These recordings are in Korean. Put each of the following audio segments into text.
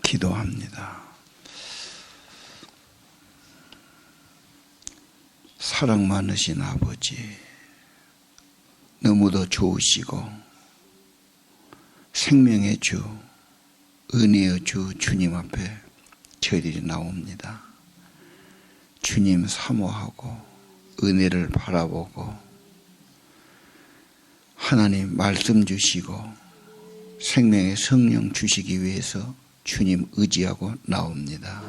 기도합니다. 사랑 많으신 아버지, 너무도 좋으시고 생명의 주, 은혜의 주 주님 앞에 저희들이 나옵니다. 주님 사모하고 은혜를 바라보고 하나님 말씀 주시고 생명의 성령 주시기 위해서 주님 의지하고 나옵니다.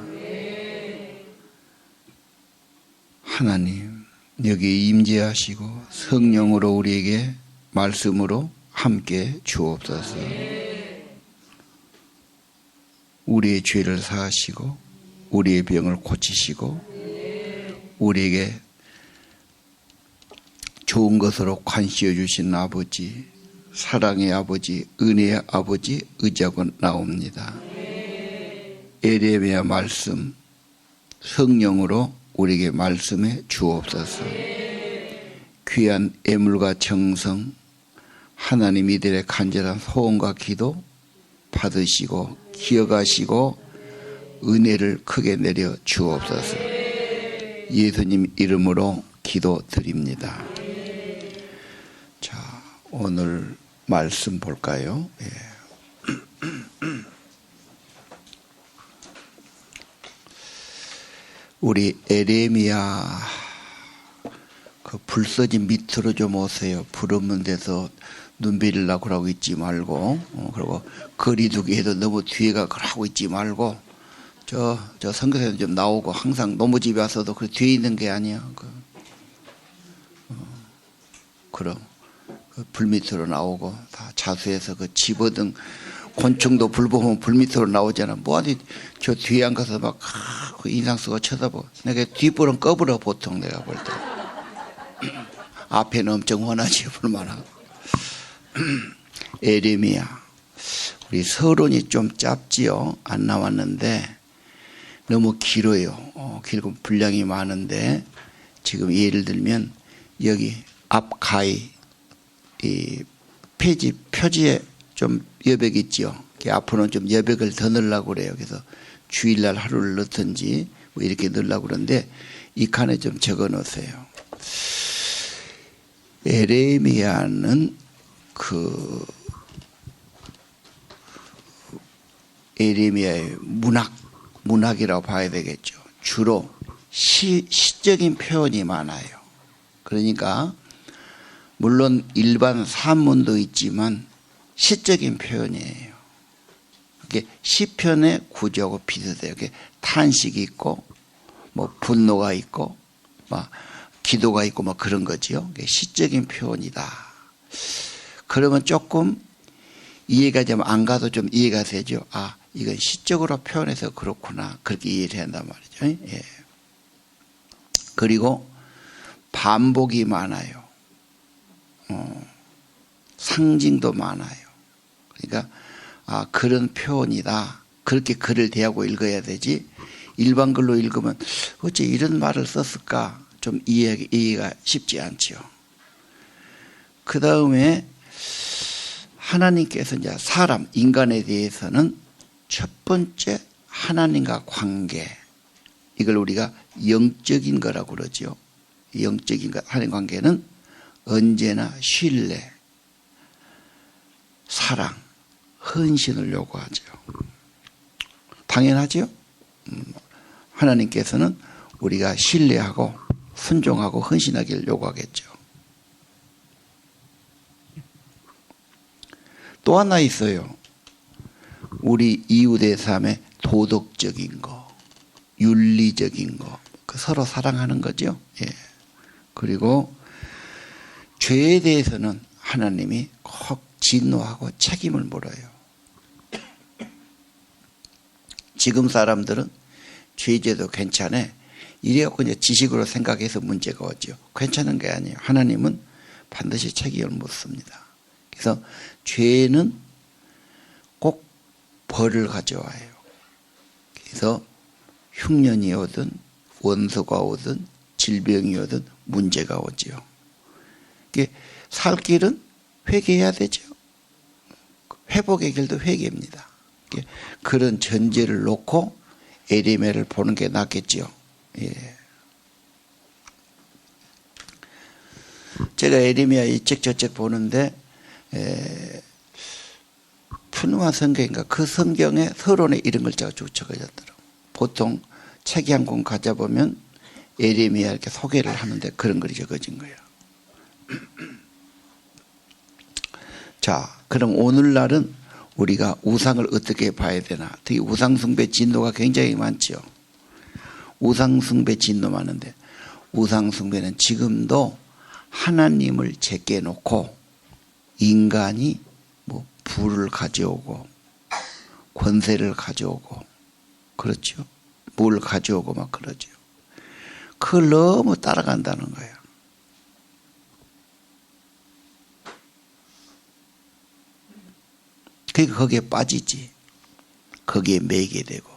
하나님 여기 임재하시고 성령으로 우리에게 말씀으로 함께 주옵소서. 우리의 죄를 사하시고 우리의 병을 고치시고 우리에게 좋은 것으로 관시어 주신 아버지, 사랑의 아버지, 은혜의 아버지 의지하고 나옵니다. 에레미야 말씀 성령으로 우리에게 말씀해 주옵소서. 귀한 애물과 정성 하나님 이들의 간절한 소원과 기도 받으시고 기억하시고 은혜를 크게 내려 주옵소서. 예수님 이름으로 기도드립니다. 자, 오늘 말씀 볼까요? 예. 우리 에레미야 그 불서지 밑으로 좀 오세요. 불 없는 데서 눈 비리려고 그러고 있지 말고, 그리고 거리두기 해도 너무 뒤에 가고 있지 말고, 저 선교사님 좀 나오고, 항상 노무집에 와서도 그 뒤에 있는 게 아니야. 그럼 그 불 밑으로 나오고 다 자수해서 그 집어등 곤충도 불 보면 불 밑으로 나오잖아. 뭐하니 저 뒤에 안 가서 막 그 인상 쓰고 쳐다보. 내가 뒷불은 꺼버려 보통 내가 볼 때. 앞에는 엄청 훤하지 불만하고. 에레미야, 우리 서론이 좀 짧지요. 안 나왔는데 너무 길어요. 길고 분량이 많은데 지금 예를 들면 여기 앞 가위 이 표지에 좀 여백 있죠. 앞으로는 좀 여백을 더 넣으려고 그래요. 그래서 주일날 하루를 넣든지 뭐 이렇게 넣으려고 그러는데 이 칸에 좀 적어 놓으세요. 에레미야는 에레미야의 문학이라고 봐야 되겠죠. 주로 시적인 표현이 많아요. 그러니까 물론 일반 산문도 있지만 시적인 표현이에요. 이게 시편의 구조하고 비슷해요. 이게 탄식이 있고, 뭐 분노가 있고, 막 기도가 있고, 뭐 그런 거지요. 이게 시적인 표현이다. 그러면 조금 이해가 좀 안 가도 좀 이해가 되죠. 아, 이건 시적으로 표현해서 그렇구나. 그렇게 이해를 한단 말이죠. 예. 그리고 반복이 많아요. 상징도 많아요. 그러니까 그런 표현이다. 그렇게 글을 대하고 읽어야 되지. 일반 글로 읽으면 어째 이런 말을 썼을까? 좀 이해가 쉽지 않죠. 그 다음에 하나님께서 이제 사람, 인간에 대해서는 첫 번째 하나님과 관계, 이걸 우리가 영적인 거라고 그러죠. 영적인 것, 하나님 관계는 언제나 신뢰, 사랑, 헌신을 요구하죠. 당연하죠. 하나님께서는 우리가 신뢰하고 순종하고 헌신하기를 요구하겠죠. 또 하나 있어요. 우리 이웃의 삶에 도덕적인 거, 윤리적인 거, 서로 사랑하는 거죠. 예. 그리고 죄에 대해서는 하나님이 꼭 진노하고 책임을 물어요. 지금 사람들은 죄제도 괜찮아. 이래갖고 이제 지식으로 생각해서 문제가 오죠. 괜찮은 게 아니에요. 하나님은 반드시 책임을 묻습니다. 그래서 죄는 꼭 벌을 가져와요. 그래서 흉년이 오든 원수가 오든 질병이 오든 문제가 오죠. 살 길은 회개해야 되죠. 회복의 길도 회개입니다. 그런 전제를 놓고 에레미야를 보는 게 낫겠죠. 예. 제가 에레미야 이책 저책 보는데 푸누아 성경인가 그 성경에 서론에 이런 글자가 쭉 적어졌더라고요. 보통 책이 한 권 가져보면 에레미야 이렇게 소개를 하는데 그런 글이 적어진 거예요. 자, 그럼 오늘날은 우리가 우상을 어떻게 봐야 되나? 특히 우상숭배 진노가 굉장히 많죠. 우상숭배 진노 많은데 우상숭배는 지금도 하나님을 제껴 놓고 인간이 뭐 부를 가져오고 권세를 가져오고 그렇죠. 뭘 가져오고 막 그러죠. 그걸 너무 따라간다는 거예요. 그러니까 거기에 빠지지. 거기에 매게 되고.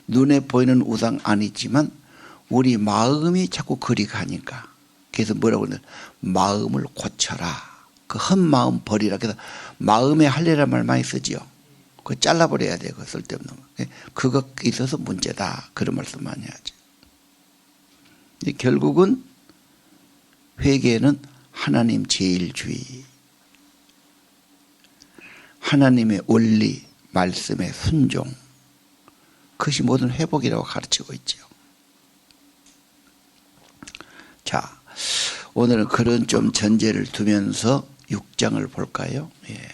눈에 보이는 우상 아니지만 우리 마음이 자꾸 그리 가니까. 그래서 뭐라고 그러냐. 마음을 고쳐라. 그 헛마음 버리라. 그래서 마음에 할례란 말 많이 쓰지요. 그거 잘라버려야 돼. 그거 쓸데없는 거. 그거 있어서 문제다. 그런 말씀 많이 하죠. 결국은 회개는 하나님 제일주의. 하나님의 원리, 말씀의 순종. 그것이 모든 회복이라고 가르치고 있죠. 자, 오늘은 그런 좀 전제를 두면서 6장을 볼까요? 예.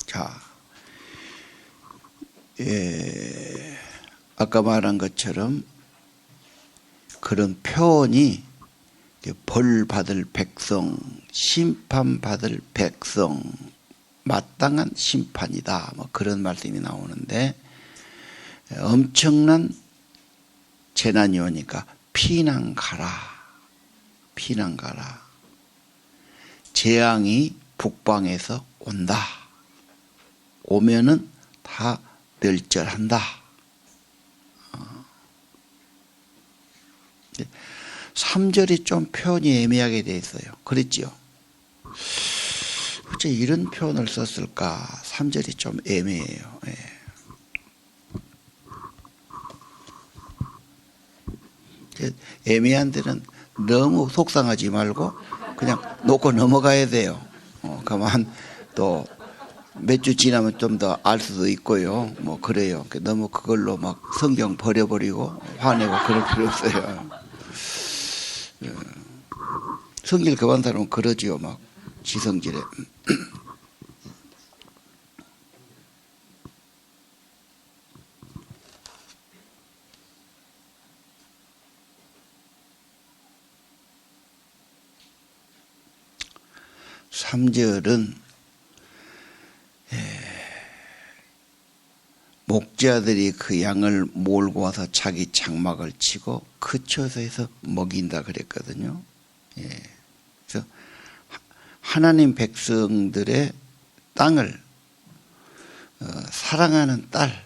자, 아까 말한 것처럼 그런 표현이 벌 받을 백성, 심판 받을 백성, 마땅한 심판이다. 뭐 그런 말씀이 나오는데 엄청난 재난이 오니까 피난 가라. 피난 가라. 재앙이 북방에서 온다. 오면은 다 멸절한다. 3절이 좀 표현이 애매하게 돼 있어요. 그랬죠? 어째 이런 표현을 썼을까? 3절이 좀 애매해요. 예. 애매한 데는 너무 속상하지 말고 그냥 놓고 넘어가야 돼요. 가만 또 몇 주 지나면 좀 더 알 수도 있고요. 뭐 그래요. 너무 그걸로 막 성경 버려버리고 화내고 그럴 필요 없어요. 성질 급한 사람은 그러지요. 막 지성질에. (3절은) 목자들이 그 양을 몰고 와서 자기 장막을 치고 그쳐서에서 먹인다 그랬거든요. 그래서 하나님 백성들의 땅을 사랑하는 딸,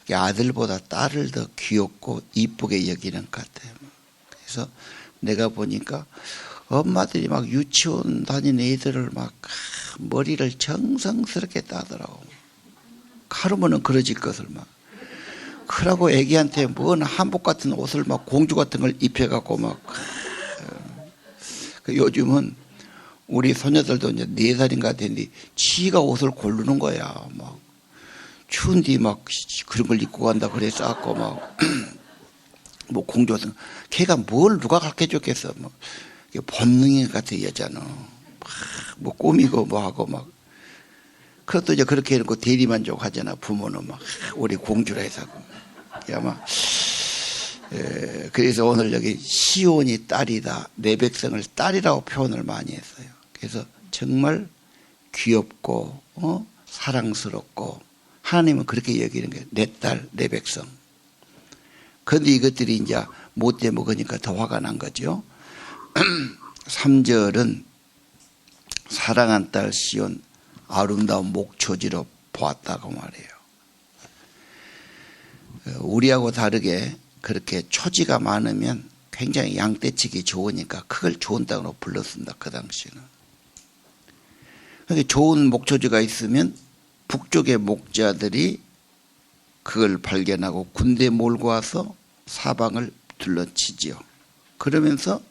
아들보다 딸을 더 귀엽고 이쁘게 여기는 것 같아요. 그래서 내가 보니까 엄마들이 막 유치원 다니는 애들을 막 머리를 정성스럽게 따더라고. 카르면은 그러질 것을 막. 그러고 애기한테 뭔 한복 같은 옷을 막 공주 같은 걸 입혀갖고 막. 요즘은 우리 소녀들도 이제 4살인가 됐는데 지가 옷을 고르는 거야. 막. 추운데 막 그런 걸 입고 간다 그래서 갖고 막. 뭐 공주 같은 거. 걔가 뭘 누가 가르쳐 줬겠어. 막. 본능인 것 같아, 여자는. 뭐 꾸미고 뭐 하고 막. 그것도 이제 그렇게 해놓고 대리만족 하잖아. 부모는 막, 우리 공주라 해서. 아마, 그래서 오늘 여기 시온이 딸이다. 내 백성을 딸이라고 표현을 많이 했어요. 그래서 정말 귀엽고, 사랑스럽고, 하나님은 그렇게 여기는 게 내 딸, 내 백성. 그런데 이것들이 이제 못돼 먹으니까 더 화가 난 거죠. 3절은 사랑한 딸 시온 아름다운 목초지로 보았다고 말해요. 우리하고 다르게 그렇게 초지가 많으면 굉장히 양떼치기 좋으니까 그걸 좋은 땅으로 불렀습니다. 그 당시에는. 그러니까 좋은 목초지가 있으면 북쪽의 목자들이 그걸 발견하고 군대 몰고 와서 사방을 둘러치지요. 그러면서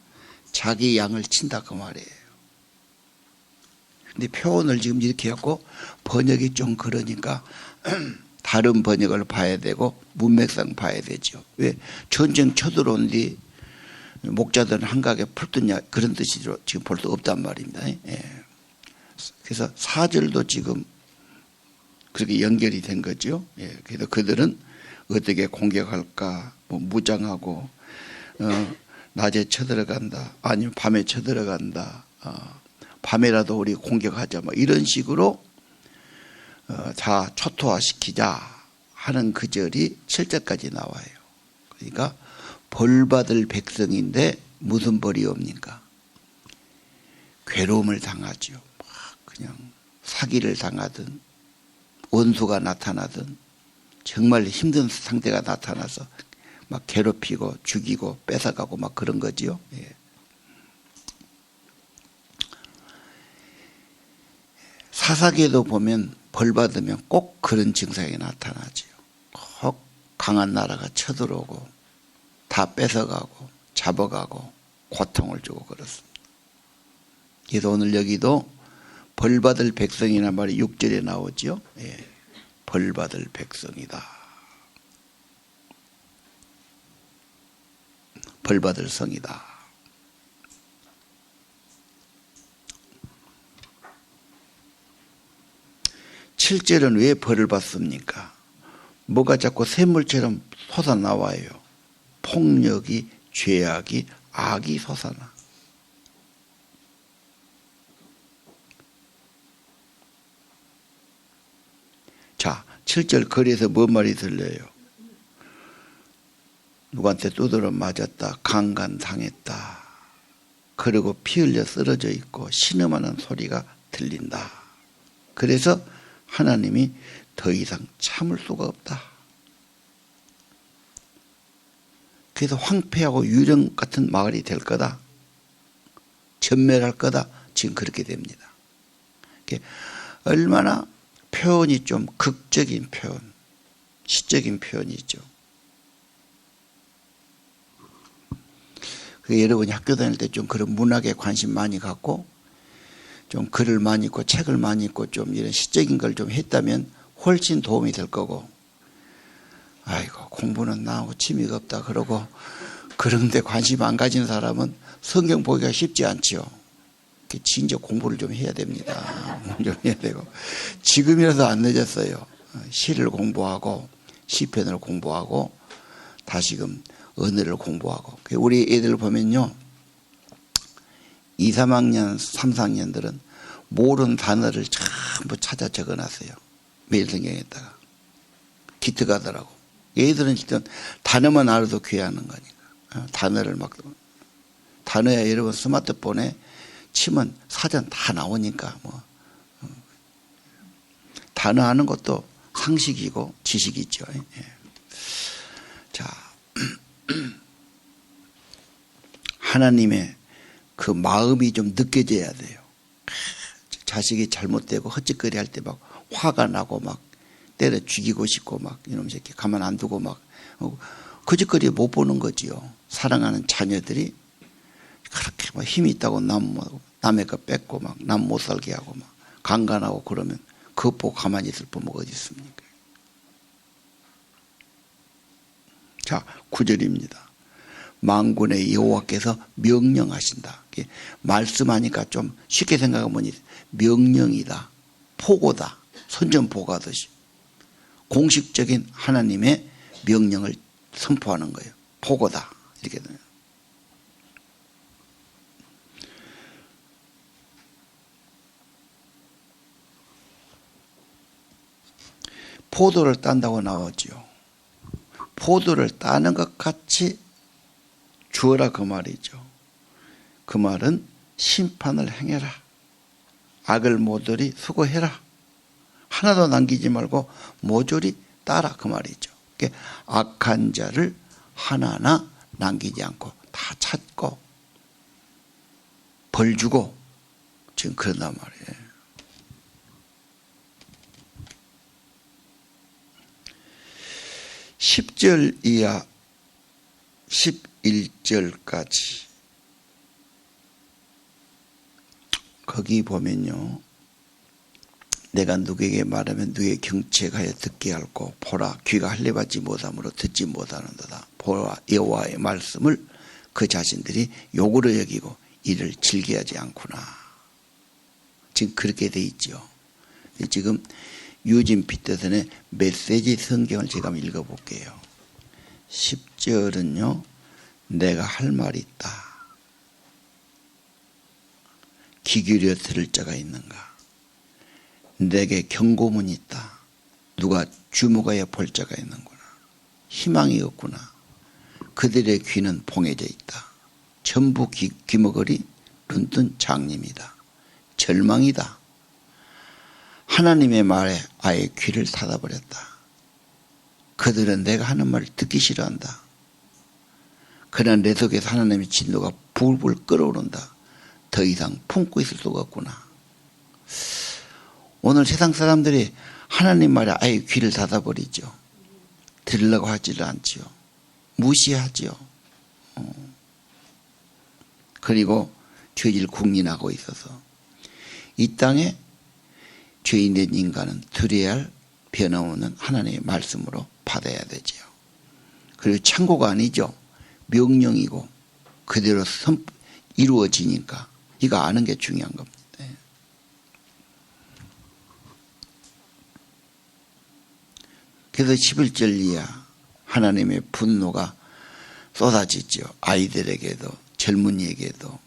자기 양을 친다 그 말이에요. 근데 표현을 지금 이렇게 했고 번역이 좀 그러니까 다른 번역을 봐야 되고 문맥상 봐야 되죠. 왜 전쟁 쳐들어온 뒤 목자들은 한가하게 풀뜨냐 그런 뜻이죠. 지금 볼 수 없단 말입니다. 예. 그래서 4절도 지금 그렇게 연결이 된 거죠. 예. 그래서 그들은 어떻게 공격할까 뭐 무장하고 낮에 쳐들어간다 아니면 밤에 쳐들어간다 밤에라도 우리 공격하자 뭐 이런 식으로 다 초토화시키자 하는 그 절이 7절까지 나와요. 그러니까 벌받을 백성인데 무슨 벌이 옵니까? 괴로움을 당하죠. 막 그냥 사기를 당하든 원수가 나타나든 정말 힘든 상태가 나타나서 막 괴롭히고 죽이고 뺏어가고 막 그런 거지요. 예. 사사기에도 보면 벌 받으면 꼭 그런 증상이 나타나죠. 꼭 강한 나라가 쳐들어오고 다 뺏어가고 잡아가고 고통을 주고 그렇습니다. 그래서 오늘 여기도 벌 받을 백성이란 말이 6절에 나오죠. 예. 벌 받을 백성이다. 벌 받을 성이다. 칠절은 왜 벌을 받습니까? 뭐가 자꾸 샘물처럼 솟아나와요. 폭력이, 죄악이, 악이 솟아나. 자, 7절 거리에서 뭔 말이 들려요? 누구한테 두드러 맞았다. 강간당했다. 그리고 피 흘려 쓰러져 있고 신음하는 소리가 들린다. 그래서 하나님이 더 이상 참을 수가 없다. 그래서 황폐하고 유령 같은 마을이 될 거다. 전멸할 거다. 지금 그렇게 됩니다. 얼마나 표현이 좀 극적인 표현, 시적인 표현이죠. 여러분이 학교 다닐 때 좀 그런 문학에 관심 많이 갖고 좀 글을 많이 읽고 책을 많이 읽고 좀 이런 시적인 걸 좀 했다면 훨씬 도움이 될 거고, 아이고 공부는 나하고 취미가 없다 그러고 그런데 관심 안 가진 사람은 성경 보기가 쉽지 않지요. 진짜 공부를 좀 해야 됩니다. 좀 해야 되고 지금이라도 안 늦었어요. 시를 공부하고 시편을 공부하고 다시금 언어를 공부하고. 우리 애들 보면요 2, 3학년, 3, 4학년들은 모르는 단어를 전부 찾아 적어놨어요. 매일 성경에다가 기특하더라고. 애들은 일단 단어만 알아도 귀하는 거니까 단어를 막 단어야 여러분 스마트폰에 치면 사전 다 나오니까 뭐 단어 아는 것도 상식이고 지식이죠. 예. 자, 하나님의 그 마음이 좀 느껴져야 돼요. 자식이 잘못되고 헛짓거리 할 때 막 화가 나고 막 때려 죽이고 싶고 막 이놈 새끼 가만 안 두고 막 거짓거리 못 보는 거지요. 사랑하는 자녀들이 그렇게 막 힘이 있다고 남의 거 뺏고 막 남 못 살게 하고 막 강간하고 그러면 그것 보고 가만히 있을 부모가 어디 있습니까? 자, 9절입니다. 만군의 여호와께서 명령하신다. 말씀하니까 좀 쉽게 생각하면 명령이다. 포고다. 선전포고하듯이 공식적인 하나님의 명령을 선포하는 거예요. 포고다. 이렇게 돼요. 포도를 딴다고 나오죠. 포도를 따는 것 같이 주어라 그 말이죠. 그 말은 심판을 행해라. 악을 모조리 수고해라. 하나도 남기지 말고 모조리 따라 그 말이죠. 그러니까 악한 자를 하나하나 남기지 않고 다 찾고 벌 주고 지금 그런단 말이에요. 10절 이하 11절까지 거기 보면요. 내가 누구에게 말하면 누구의 경책하여 듣게 할고 보라 귀가 할례받지 못함으로 듣지 못하는도다. 보라 여호와의 말씀을 그 자신들이 욕으로 여기고 이를 즐겨하지 않구나. 지금 그렇게 돼 있죠. 지금 유진 피터슨의 메시지 성경을 제가 한번 읽어볼게요. 10절은요. 내가 할 말이 있다. 귀 기울여 들을 자가 있는가. 내게 경고문이 있다. 누가 주목하여 볼 자가 있는구나. 희망이 없구나. 그들의 귀는 봉해져 있다. 전부 귀머거리 눈뜬 장님이다. 절망이다. 하나님의 말에 아예 귀를 닫아버렸다. 그들은 내가 하는 말을 듣기 싫어한다. 그러나 내 속에서 하나님의 진노가 불불 끓어오른다. 더 이상 품고 있을 수가 없구나. 오늘 세상 사람들이 하나님 말에 아예 귀를 닫아버리죠. 들으려고 하지를 않지요. 무시하지요. 그리고 죄질 국린하고 있어서 이 땅에 죄인된 인간은 들어야 할 변함없는 하나님의 말씀으로 받아야 되지요. 그리고 창고가 아니죠. 명령이고 그대로 이루어지니까 이거 아는 게 중요한 겁니다. 그래서 11절 이하 하나님의 분노가 쏟아지죠. 아이들에게도 젊은이에게도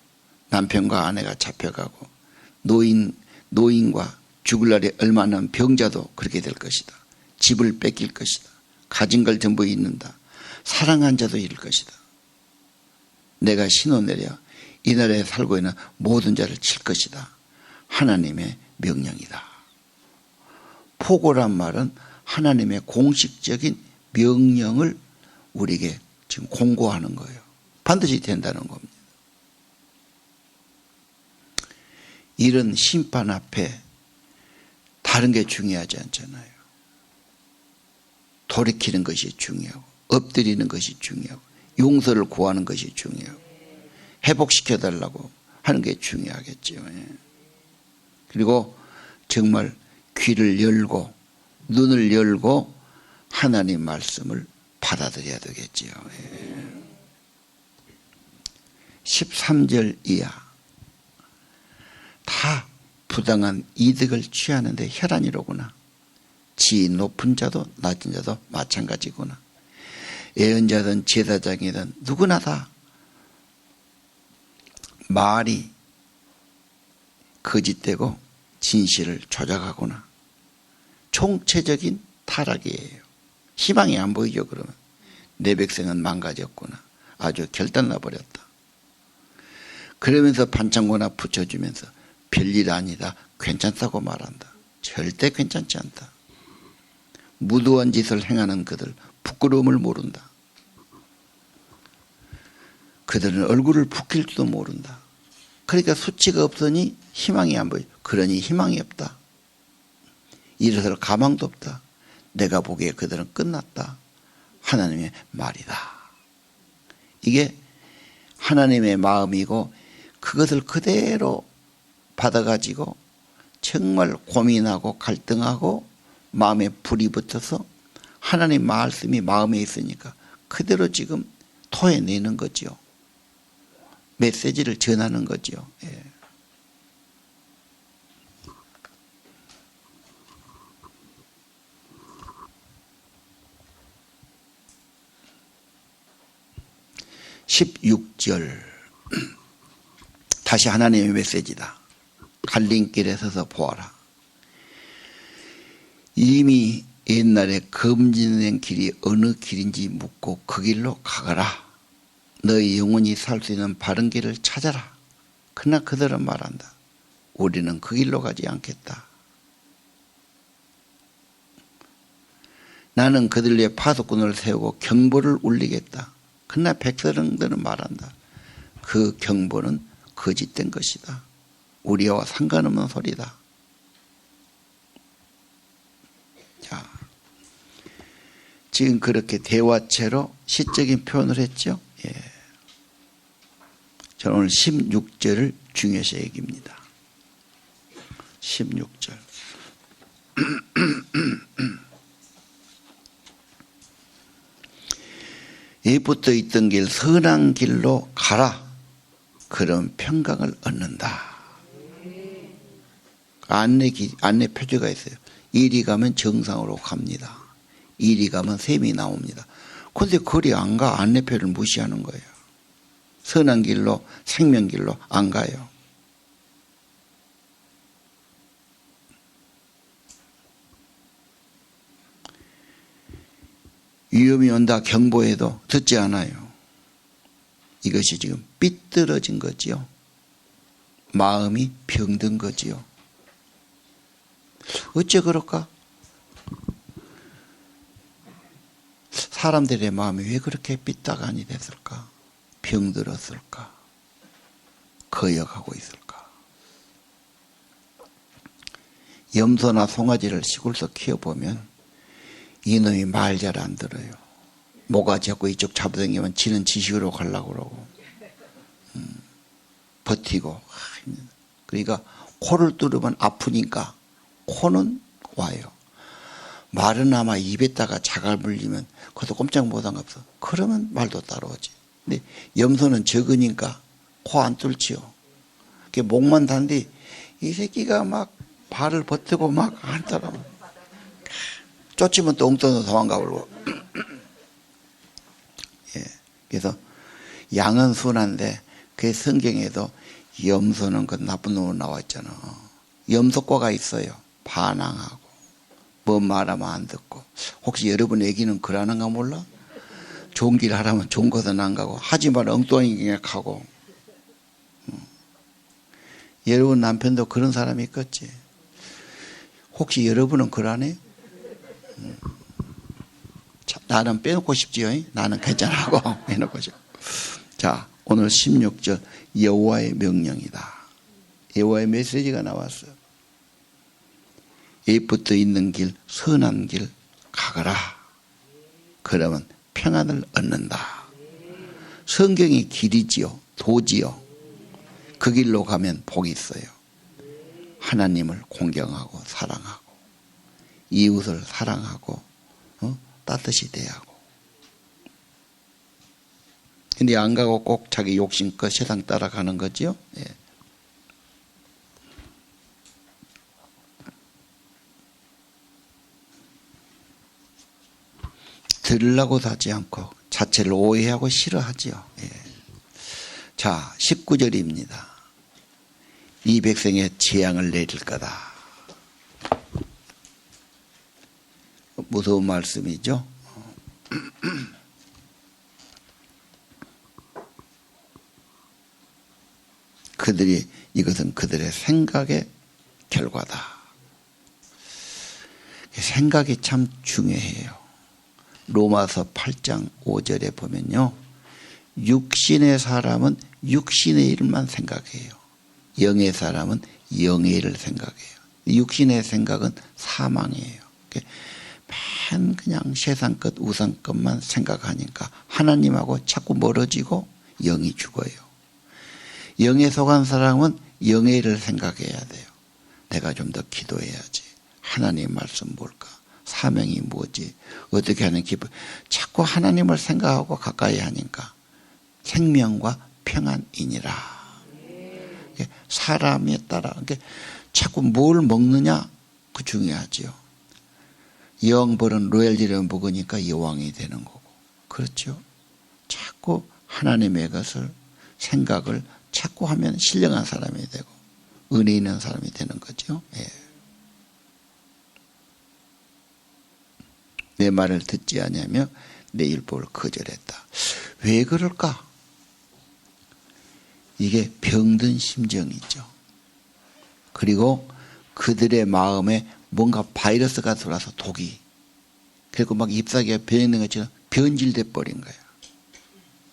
남편과 아내가 잡혀가고 노인과 죽을 날이 얼마 안 남은 병자도 그렇게 될 것이다. 집을 뺏길 것이다. 가진 걸 전부 잃는다. 사랑한 자도 잃을 것이다. 내가 신호 내려 이 나라에 살고 있는 모든 자를 칠 것이다. 하나님의 명령이다. 포고란 말은 하나님의 공식적인 명령을 우리에게 지금 공고하는 거예요. 반드시 된다는 겁니다. 이런 심판 앞에 다른 게 중요하지 않잖아요. 돌이키는 것이 중요하고 엎드리는 것이 중요하고 용서를 구하는 것이 중요하고 회복시켜달라고 하는 게 중요하겠죠. 그리고 정말 귀를 열고 눈을 열고 하나님 말씀을 받아들여야 되겠지요. 13절 이하 다 부당한 이득을 취하는데 혈안이로구나. 지 높은 자도 낮은 자도 마찬가지구나. 예언자든 제사장이든 누구나 다 말이 거짓되고 진실을 조작하구나. 총체적인 타락이에요. 희망이 안 보이죠. 그러면 내 백성은 망가졌구나. 아주 결단나 버렸다. 그러면서 반창고나 붙여주면서 별일 아니다. 괜찮다고 말한다. 절대 괜찮지 않다. 무도한 짓을 행하는 그들 부끄러움을 모른다. 그들은 얼굴을 붉힐지도 모른다. 그러니까 수치가 없으니 희망이 안 보여. 그러니 희망이 없다. 일어설 가망도 없다. 내가 보기에 그들은 끝났다. 하나님의 말이다. 이게 하나님의 마음이고 그것을 그대로 받아가지고 정말 고민하고 갈등하고 마음에 불이 붙어서 하나님 말씀이 마음에 있으니까 그대로 지금 토해내는 거죠. 메시지를 전하는 거죠. 예. (16절) 다시 하나님의 메시지다. 갈림길에 서서 보아라. 이미 옛날에 금지된 길이 어느 길인지 묻고 그 길로 가거라. 너희 영혼이 살 수 있는 바른 길을 찾아라. 그러나 그들은 말한다. 우리는 그 길로 가지 않겠다. 나는 그들 위에 파수꾼을 세우고 경보를 울리겠다. 그러나 백성들은 말한다. 그 경보는 거짓된 것이다. 우리와 상관없는 소리다. 자, 지금 그렇게 대화체로 시적인 표현을 했죠. 예. 저는 오늘 16절을 중요시 얘기입니다. 16절. 이 붙어 있던 길 선한 길로 가라. 그런 평강을 얻는다. 안내 표지가 있어요. 이리 가면 정상으로 갑니다. 이리 가면 셈이 나옵니다. 그런데 거리 안 가. 안내표를 무시하는 거예요. 선한 길로 생명길로 안 가요. 위험이 온다 경보해도 듣지 않아요. 이것이 지금 삐뚤어진 거지요. 마음이 병든 거지요. 어째 그럴까? 사람들의 마음이 왜 그렇게 삐딱하니 됐을까? 병들었을까? 거역하고 있을까? 염소나 송아지를 시골에서 키워보면 이놈이 말 잘 안 들어요. 모가지 잡고 이쪽 잡아당기면 지는 지식으로 가려고 그러고 버티고. 그러니까 코를 뚫으면 아프니까 코는 와요. 말은 아마 입에다가 자갈 물리면 그것도 꼼짝 못한 거 없어. 그러면 말도 따라오지. 근데 염소는 적으니까 코 안 뚫지요. 목만 단디 이 새끼가 막 발을 버티고 막 안 따라와. 쫓으면 또 엉뚱한 도망가 버리고. 예. 그래서 양은 순한데 그 성경에도 염소는 그 나쁜 놈으로 나와 있잖아. 염소과가 있어요. 반항하고 뭐 말하면 안 듣고. 혹시 여러분 애기는 그러는가 몰라? 좋은 길 하라면 좋은 곳은 안 가고 하지 말 엉뚱하게 그냥 가고. 여러분 남편도 그런 사람이 있겠지. 혹시 여러분은 그러네? 나는 빼놓고 싶지요. 나는 괜찮아하고 빼놓고 싶어. 자, 오늘 16절 여호와의 명령이다. 여호와의 메시지가 나왔어요. 이 붙어 있는 길 선한 길 가거라. 그러면 평안을 얻는다. 성경이 길이지요. 도지요. 그 길로 가면 복이 있어요. 하나님을 공경하고 사랑하고 이웃을 사랑하고 따뜻이 대하고. 근데 안 가고 꼭 자기 욕심껏 세상 따라가는 거죠. 예. 들으려고도 하지 않고 자체를 오해하고 싫어하지요. 예. 자, 19절입니다. 이 백성의 재앙을 내릴 거다. 무서운 말씀이죠. 이것은 그들의 생각의 결과다. 생각이 참 중요해요. 로마서 8장 5절에 보면요. 육신의 사람은 육신의 일만 생각해요. 영의 사람은 영의 일을 생각해요. 육신의 생각은 사망이에요. 맨 그냥 세상 것 우상 것만 생각하니까 하나님하고 자꾸 멀어지고 영이 죽어요. 영에 속한 사람은 영의 일을 생각해야 돼요. 내가 좀 더 기도해야지. 하나님 말씀 뭘까? 사명이 뭐지? 어떻게 하는 기분? 자꾸 하나님을 생각하고 가까이 하니까 생명과 평안이니라. 사람에 따라 자꾸 뭘 먹느냐 그 중요하지요. 여왕벌은 로얄지를 먹으니까 여왕이 되는 거고. 그렇죠? 자꾸 하나님의 것을 생각을 자꾸 하면 신령한 사람이 되고 은혜 있는 사람이 되는 거죠. 예. 내 말을 듣지 않으며 내 율법을 거절했다. 왜 그럴까? 이게 병든 심정이죠. 그리고 그들의 마음에 뭔가 바이러스가 들어와서 독이, 그리고 막 잎사귀가 변했는 것처럼 변질돼 버린 거예요.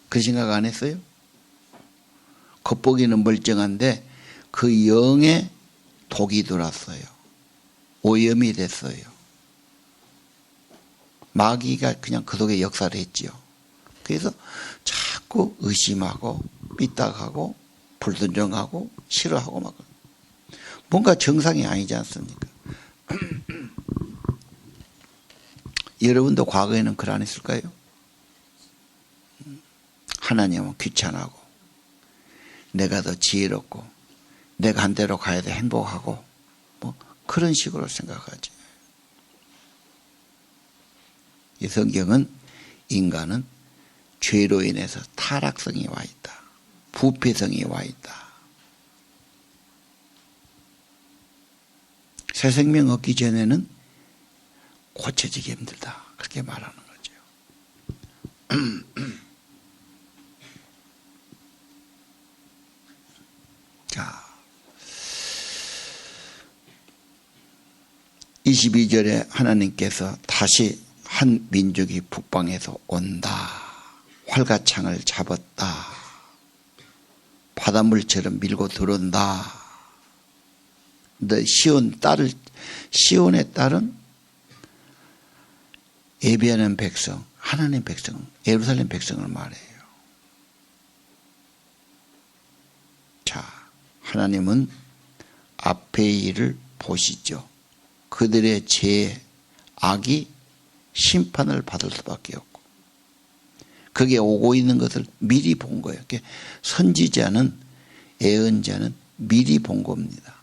그 생각 안 했어요? 겉보기는 멀쩡한데 그 영에 독이 들어왔어요. 오염이 됐어요. 마귀가 그냥 그 속에 역사를 했지요. 그래서 자꾸 의심하고 삐딱하고 불순종하고 싫어하고 막 뭔가 정상이 아니지 않습니까? 여러분도 과거에는 그러 안 했을까요? 하나님은 귀찮아하고 내가 더 지혜롭고 내가 한 대로 가야 돼 행복하고 뭐 그런 식으로 생각하죠. 이 성경은 인간은 죄로 인해서 타락성이 와 있다. 부패성이 와 있다. 새 생명 얻기 전에는 고쳐지기 힘들다. 그렇게 말하는 거죠. 자, 22절에 하나님께서 다시 한 민족이 북방에서 온다. 활가창을 잡았다. 바닷물처럼 밀고 들어온다. 근데 시온의 딸은 예비하는 백성, 하나님 백성, 예루살렘 백성을 말해요. 자, 하나님은 앞의 일을 보시죠. 그들의 죄, 악이 심판을 받을 수밖에 없고 그게 오고 있는 것을 미리 본 거예요. 선지자는, 예언자는 미리 본 겁니다.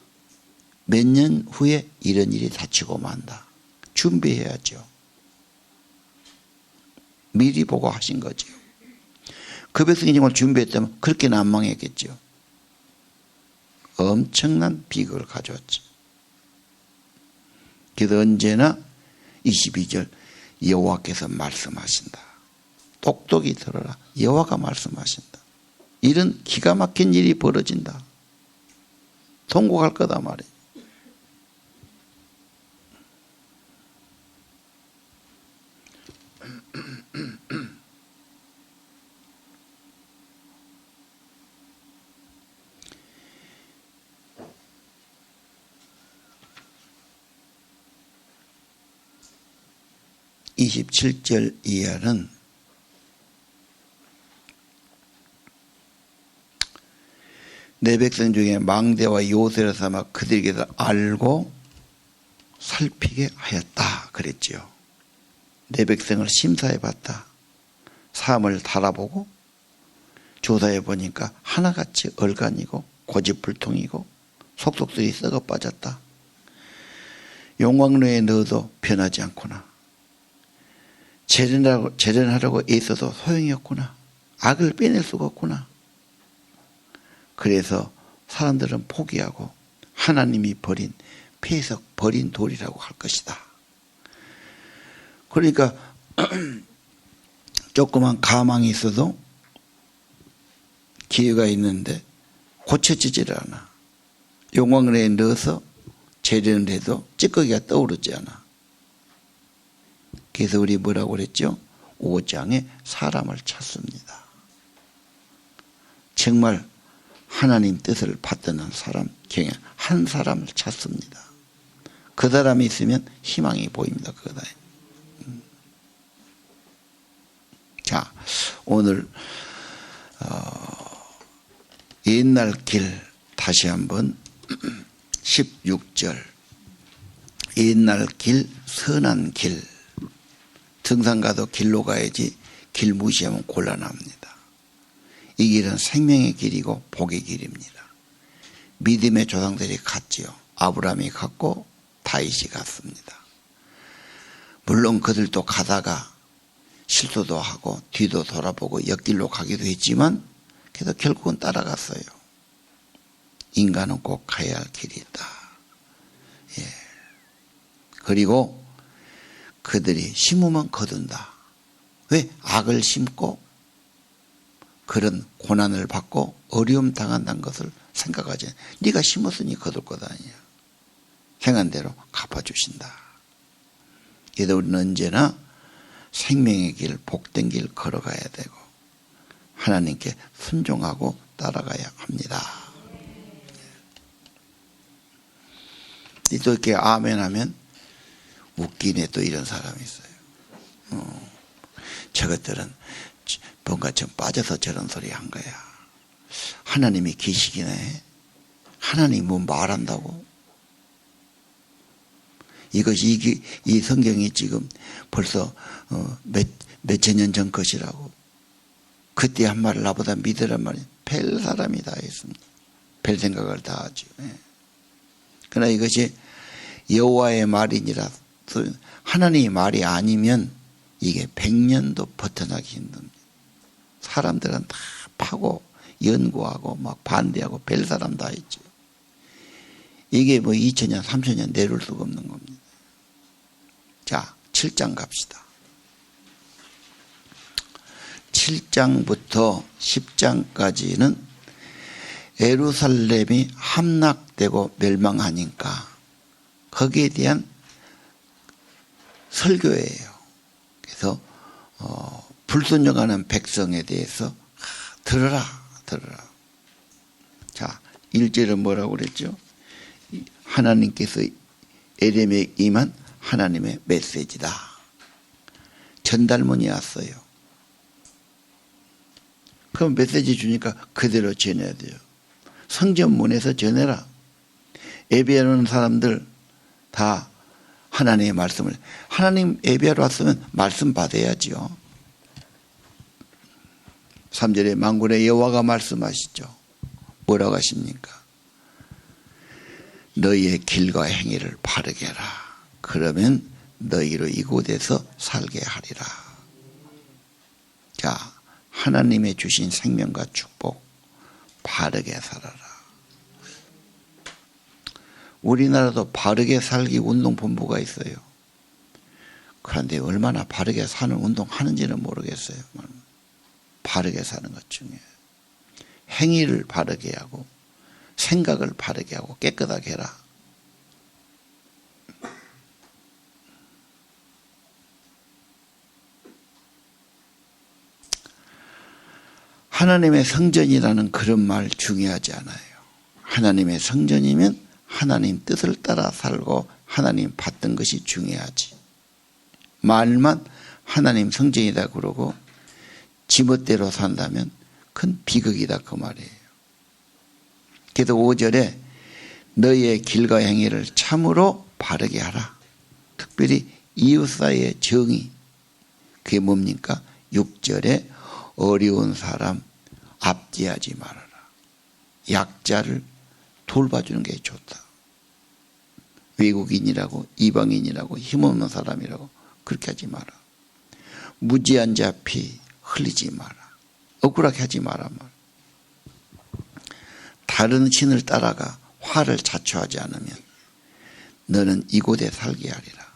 몇 년 후에 이런 일이 닥치고 만다. 준비해야죠. 미리 보고 하신 거죠. 그 백성이 정말 준비했다면 그렇게는 안 망했겠죠. 엄청난 비극을 가져왔죠. 그래서 언제나 22절 여호와께서 말씀하신다. 똑똑히 들어라. 여호와가 말씀하신다. 이런 기가 막힌 일이 벌어진다. 통곡할 거다 말이에요. (27절) 이하는 내 백성 중에 망대와 요새를 삼아 그들에게서 알고 살피게 하였다 그랬지요. 내 백성을 심사해 봤다. 삶을 달아보고 조사해 보니까 하나같이 얼간이고 고집불통이고 속속들이 썩어 빠졌다. 용광로에 넣어도 변하지 않구나. 재련하려고 애써도 소용이 없구나. 악을 빼낼 수가 없구나. 그래서 사람들은 포기하고 하나님이 버린 폐석 버린 돌이라고 할 것이다. 그러니까 조그만 가망이 있어도 기회가 있는데 고쳐지질 않아. 용광로에 넣어서 재련을 해도 찌꺼기가 떠오르지 않아. 그래서 우리 뭐라고 그랬죠? 5장에 사람을 찾습니다. 정말 하나님 뜻을 받드는 사람, 경영 한 사람을 찾습니다. 그 사람이 있으면 희망이 보입니다. 그거다. 자, 오늘 옛날 길 다시 한번 16절 옛날 길 선한 길 등산 가도 길로 가야지 길 무시하면 곤란합니다. 이 길은 생명의 길이고 복의 길입니다. 믿음의 조상들이 갔지요. 아브라함이 갔고 다윗이 갔습니다. 물론 그들도 가다가 실수도 하고 뒤도 돌아보고 옆길로 가기도 했지만 그래도 결국은 따라갔어요. 인간은 꼭 가야 할 길이 있다. 예. 그리고 그들이 심으면 거둔다. 왜? 악을 심고 그런 고난을 받고 어려움 당한다는 것을 생각하지 않아요. 네가 심었으니 거둘 것 아니야. 행한 대로 갚아주신다. 그래서 우리는 언제나 생명의 길, 복된 길 걸어가야 되고 하나님께 순종하고 따라가야 합니다. 또 이렇게 아멘 하면 웃기네. 또 이런 사람이 있어요. 저것들은 뭔가 좀 빠져서 저런 소리 한 거야. 하나님이 계시기네. 하나님이 뭐 말한다고? 이것이 이 성경이 지금 벌써 몇천 년 전 것이라고. 그때 한 말을 나보다 믿으란 말이 별 사람이 다 했습니다. 별 생각을 다 하죠. 그러나 이것이 여호와의 말이니라. 하나님의 말이 아니면 이게 100년도 버텨나기 힘듭니다. 사람들은 다 파고 연구하고 막 반대하고 별 사람 다 있죠. 이게 뭐 2000년 3000년 내려올 수가 없는 겁니다. 자, 7장 갑시다. 7장부터 10장까지는 예루살렘이 함락되고 멸망하니까 거기에 대한 설교예요. 그래서 불순종하는 백성에 대해서 들어라. 자, 1절은 뭐라고 그랬죠? 하나님께서 에렘에 임한 하나님의 메시지다. 전달문이 왔어요. 그럼 메시지 주니까 그대로 전해야 돼요. 성전문에서 전해라. 예배하는 사람들 다 하나님의 말씀을, 하나님 예배하러 왔으면 말씀 받아야죠. 3절에 만군의 여호와가 말씀하시죠. 뭐라고 하십니까? 너희의 길과 행위를 바르게 하라. 그러면 너희로 이곳에서 살게 하리라. 자, 하나님의 주신 생명과 축복 바르게 살아라. 우리나라도 바르게 살기 운동본부가 있어요. 그런데 얼마나 바르게 사는 운동하는지는 모르겠어요. 바르게 사는 것 중에 행위를 바르게 하고 생각을 바르게 하고 깨끗하게 해라. 하나님의 성전이라는 그런 말 중요하지 않아요. 하나님의 성전이면 하나님 뜻을 따라 살고 하나님 받던 것이 중요하지. 말만 하나님 성전이다 그러고 지멋대로 산다면 큰 비극이다 그 말이에요. 그래서 5절에 너희의 길과 행위를 참으로 바르게 하라. 특별히 이웃 사이의 정의. 그게 뭡니까? 6절에 어려운 사람 압제하지 말아라. 약자를 돌봐주는 게 좋다. 외국인이라고 이방인이라고 힘없는 사람이라고 그렇게 하지 마라. 무지한 자 피 흘리지 마라. 억울하게 하지 마라. 다른 신을 따라가 화를 자초하지 않으면 너는 이곳에 살게 하리라.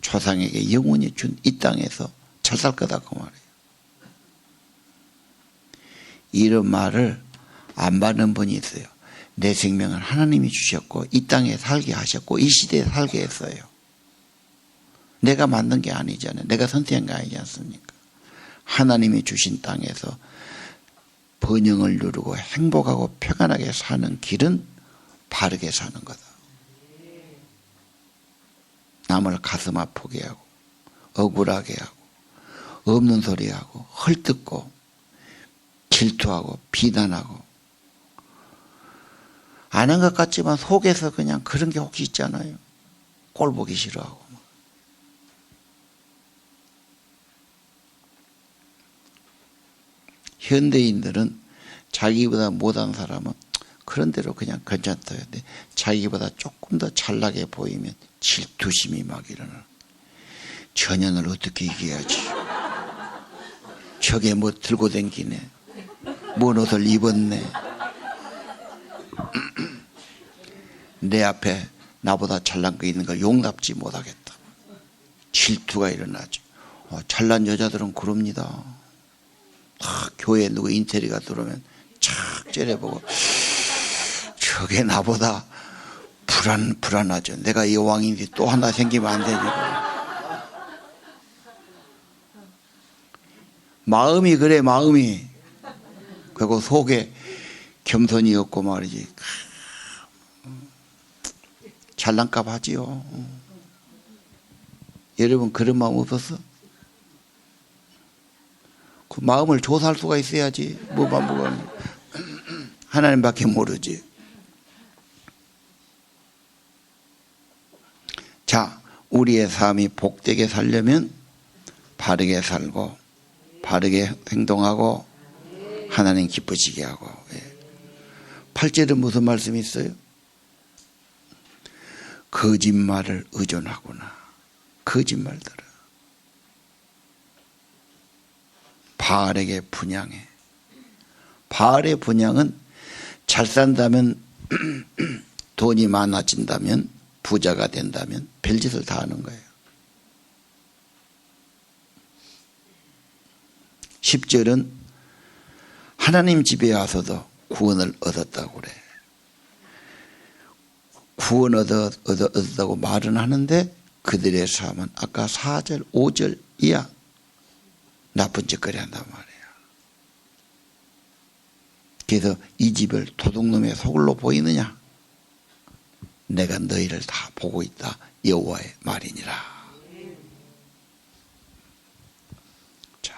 조상에게 영원히 준 이 땅에서 잘 살 거다 그 말이에요. 이런 말을 안 받는 분이 있어요. 내 생명을 하나님이 주셨고 이 땅에 살게 하셨고 이 시대에 살게 했어요. 내가 만든 게 아니잖아요. 내가 선택한 게 아니지 않습니까? 하나님이 주신 땅에서 번영을 누리고 행복하고 평안하게 사는 길은 바르게 사는 거다. 남을 가슴 아프게 하고 억울하게 하고 없는 소리 하고 헐뜯고 질투하고 비난하고 안 한 것 같지만 속에서 그냥 그런 게 혹시 있잖아요. 꼴 보기 싫어하고. 현대인들은 자기보다 못한 사람은 그런 대로 그냥 괜찮다. 근데 자기보다 조금 더 잘나게 보이면 질투심이 막 일어나. 저년을 어떻게 이겨야지. 저게 뭐 들고 댕기네. 뭔 옷을 입었네. 내 앞에 나보다 잘난 거 있는 걸 용납지 못하겠다. 질투가 일어나죠. 잘난 여자들은 그럽니다. 교회에 누구 인테리가 들어오면 착 째려보고 저게 나보다 불안하죠. 내가 여왕인데 또 하나 생기면 안 되지. 마음이 그래, 마음이. 그리고 속에 겸손이 없고 말이지. 잘난값 하지요. 여러분 그런 마음 없었어? 그 마음을 조사할 수가 있어야지. 뭐가 하나님밖에 모르지. 자, 우리의 삶이 복되게 살려면 바르게 살고 바르게 행동하고 하나님 기쁘시게 하고. 8절은 무슨 말씀이 있어요? 거짓말을 의존하구나. 거짓말들을 바알에게 분양해. 바알의 분양은 잘 산다면 돈이 많아진다면 부자가 된다면 별짓을 다 하는 거예요. 10절은 하나님 집에 와서도 구원을 얻었다고 그래. 구원 얻었다고 말은 하는데 그들의 삶은 아까 4절, 5절 이야 나쁜 짓거리 한단 말이에요. 그래서 이 집을 도둑놈의 소굴로 보이느냐? 내가 너희를 다 보고 있다. 여호와의 말이니라. 자,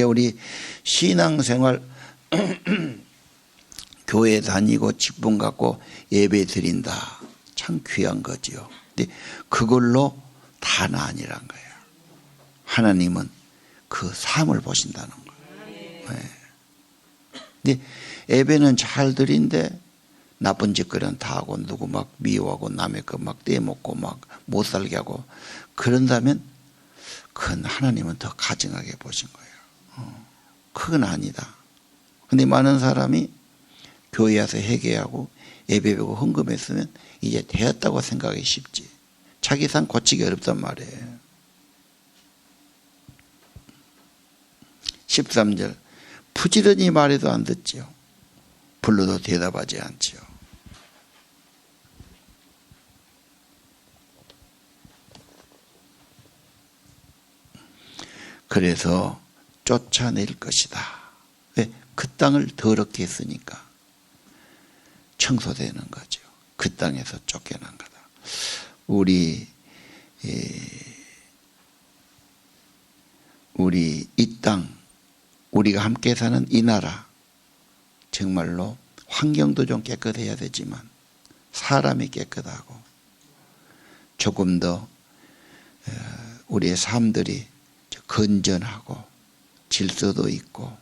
우리 신앙생활 교회 다니고 직분 갖고 예배 드린다. 참 귀한 거지요. 근데 그걸로 다는 아니란 거예요. 하나님은 그 삶을 보신다는 거예요. 네. 근데 예배는 잘 드린데 나쁜 짓거리는 다 하고 누구 막 미워하고 남의 거 막 떼먹고 막 못 살게 하고 그런다면 그건 하나님은 더 가증하게 보신 거예요. 그건 아니다. 근데 많은 사람이 교회 와서 회개하고 예배하고 헌금했으면 이제 되었다고 생각하기 쉽지. 자기 삶 고치기 어렵단 말이에요. 13절 부지런히 말해도 안 듣지요. 불러도 대답하지 않지요. 그래서 쫓아낼 것이다. 왜? 그 땅을 더럽게 했으니까 청소되는 거죠. 그 땅에서 쫓겨난 거다. 우리 이 땅, 우리가 함께 사는 이 나라 정말로 환경도 좀 깨끗해야 되지만 사람이 깨끗하고 조금 더 우리의 삶들이 건전하고 질서도 있고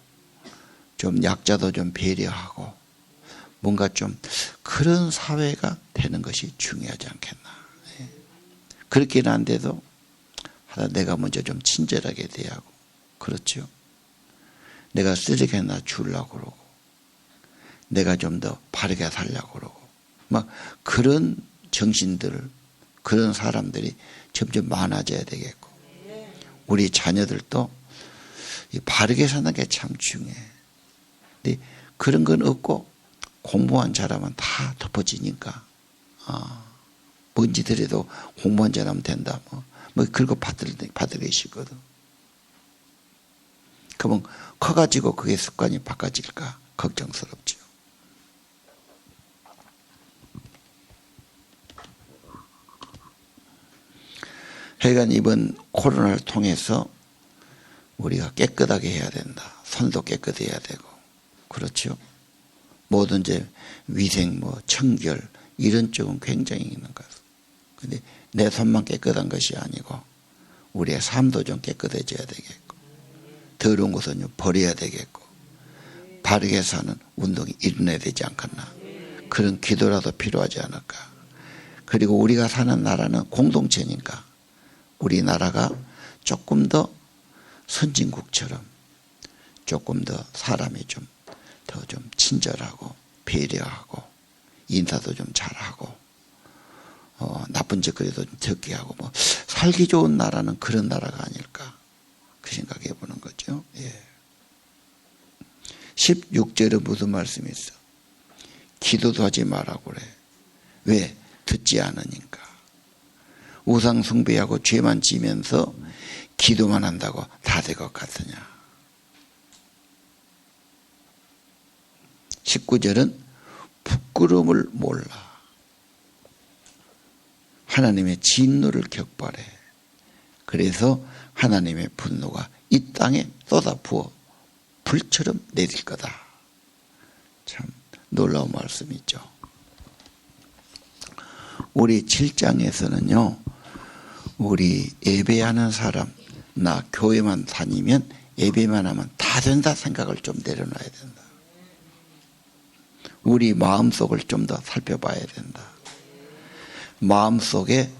좀 약자도 좀 배려하고 뭔가 좀 그런 사회가 되는 것이 중요하지 않겠나. 그렇게는 안 돼도 내가 먼저 좀 친절하게 대하고 그렇죠. 내가 쓰레기 하나 주려고 그러고 내가 좀 더 바르게 살려고 그러고 막 그런 정신들을 그런 사람들이 점점 많아져야 되겠고 우리 자녀들도 바르게 사는 게 참 중요해. 근데 그런 건 없고 공부만 잘하면 다 덮어지니까 뭔지 더라도 공부만 잘하면 된다. 뭐 그거 받으시거든. 그러면 커가지고 그게 습관이 바꿔질까 걱정스럽죠. 하여간 이번 코로나를 통해서 우리가 깨끗하게 해야 된다. 손도 깨끗해야 되고 그렇죠. 모든 이제 위생 청결 이런 쪽은 굉장히 있는 것. 근데 내 손만 깨끗한 것이 아니고 우리의 삶도 좀 깨끗해져야 되겠고 더러운 것은 좀 버려야 되겠고 바르게 사는 운동이 일어나야 되지 않겠나. 그런 기도라도 필요하지 않을까. 그리고 우리가 사는 나라는 공동체니까 우리나라가 조금 더 선진국처럼 조금 더 사람이 좀 더 좀 친절하고 배려하고 인사도 좀 잘하고 나쁜 짓거리도 좀 적게 하고 살기 좋은 나라는 그런 나라가 아닐까 그 생각해 보는 거죠. 예. 16절에 무슨 말씀이 있어? 기도도 하지 말라고 그래. 왜? 듣지 않으니까. 우상 숭배하고 죄만 지면서 기도만 한다고 다 될 것 같으냐. 19절은 부끄러움을 몰라. 하나님의 진노를 격발해. 그래서 하나님의 분노가 이 땅에 쏟아부어 불처럼 내릴 거다. 참 놀라운 말씀이죠. 우리 7장에서는요, 우리 예배하는 사람, 나 교회만 다니면 예배만 하면 다 된다 생각을 좀 내려놔야 된다. 우리 마음속을 좀 더 살펴봐야 된다. 마음속에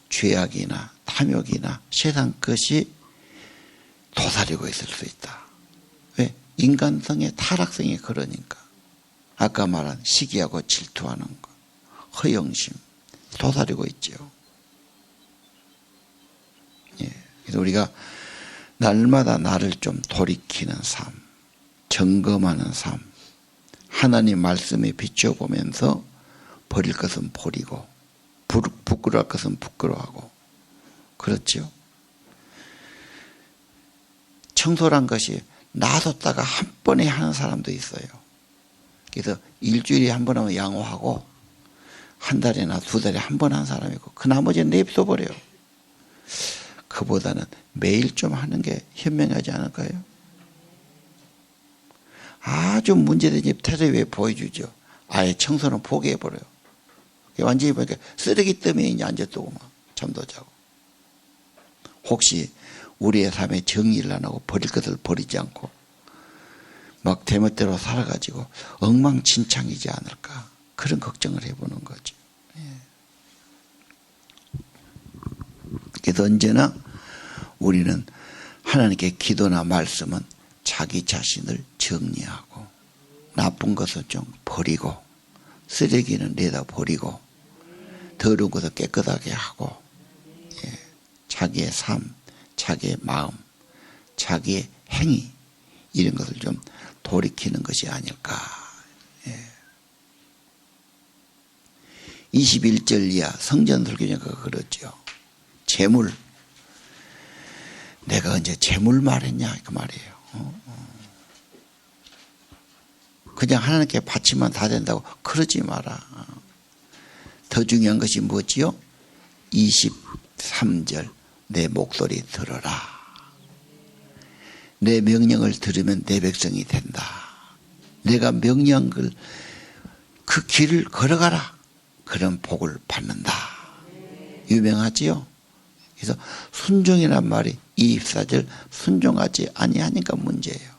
죄악이나 탐욕이나 세상 것이 도사리고 있을 수 있다. 왜? 인간성의 타락성이 그러니까. 아까 말한 시기하고 질투하는 것, 허영심 도사리고 있죠. 예. 그래서 우리가 날마다 나를 좀 돌이키는 삶, 점검하는 삶, 하나님 말씀에 비춰보면서 버릴 것은 버리고 부끄러워할 것은 부끄러워하고. 그렇죠. 청소란 것이 놔뒀다가 한 번에 하는 사람도 있어요. 그래서 일주일에 한 번 하면 양호하고 한 달이나 두 달에 한 번 한 사람이 있고 그 나머지는 내버려요. 그보다는 매일 좀 하는 게 현명하지 않을까요? 아주 문제된 집 테레비에 보여주죠. 아예 청소는 포기해버려요. 완전히 보니까 쓰레기 때문에 이제 앉았다고 막 잠도 자고. 혹시 우리의 삶에 정리를 안 하고 버릴 것을 버리지 않고 막 대멋대로 살아가지고 엉망진창이지 않을까, 그런 걱정을 해보는 거죠. 그래서 언제나 우리는 하나님께 기도나 말씀은 자기 자신을 정리하고 나쁜 것을 좀 버리고 쓰레기는 내다 버리고 더러운 것을 깨끗하게 하고, 자기의 삶, 자기의 마음, 자기의 행위, 이런 것을 좀 돌이키는 것이 아닐까. 21절 이하 성전 설교자가 그러죠. 재물. 내가 언제 재물 말했냐 그 말이에요. 그냥 하나님께 바치면 다 된다고 그러지 마라. 더 중요한 것이 뭐지요? 23절 내 목소리 들어라. 내 명령을 들으면 내 백성이 된다. 내가 명령한 걸 그 길을 걸어가라. 그런 복을 받는다. 유명하지요? 그래서 순종이란 말이 24절 순종하지 아니하니까 문제예요.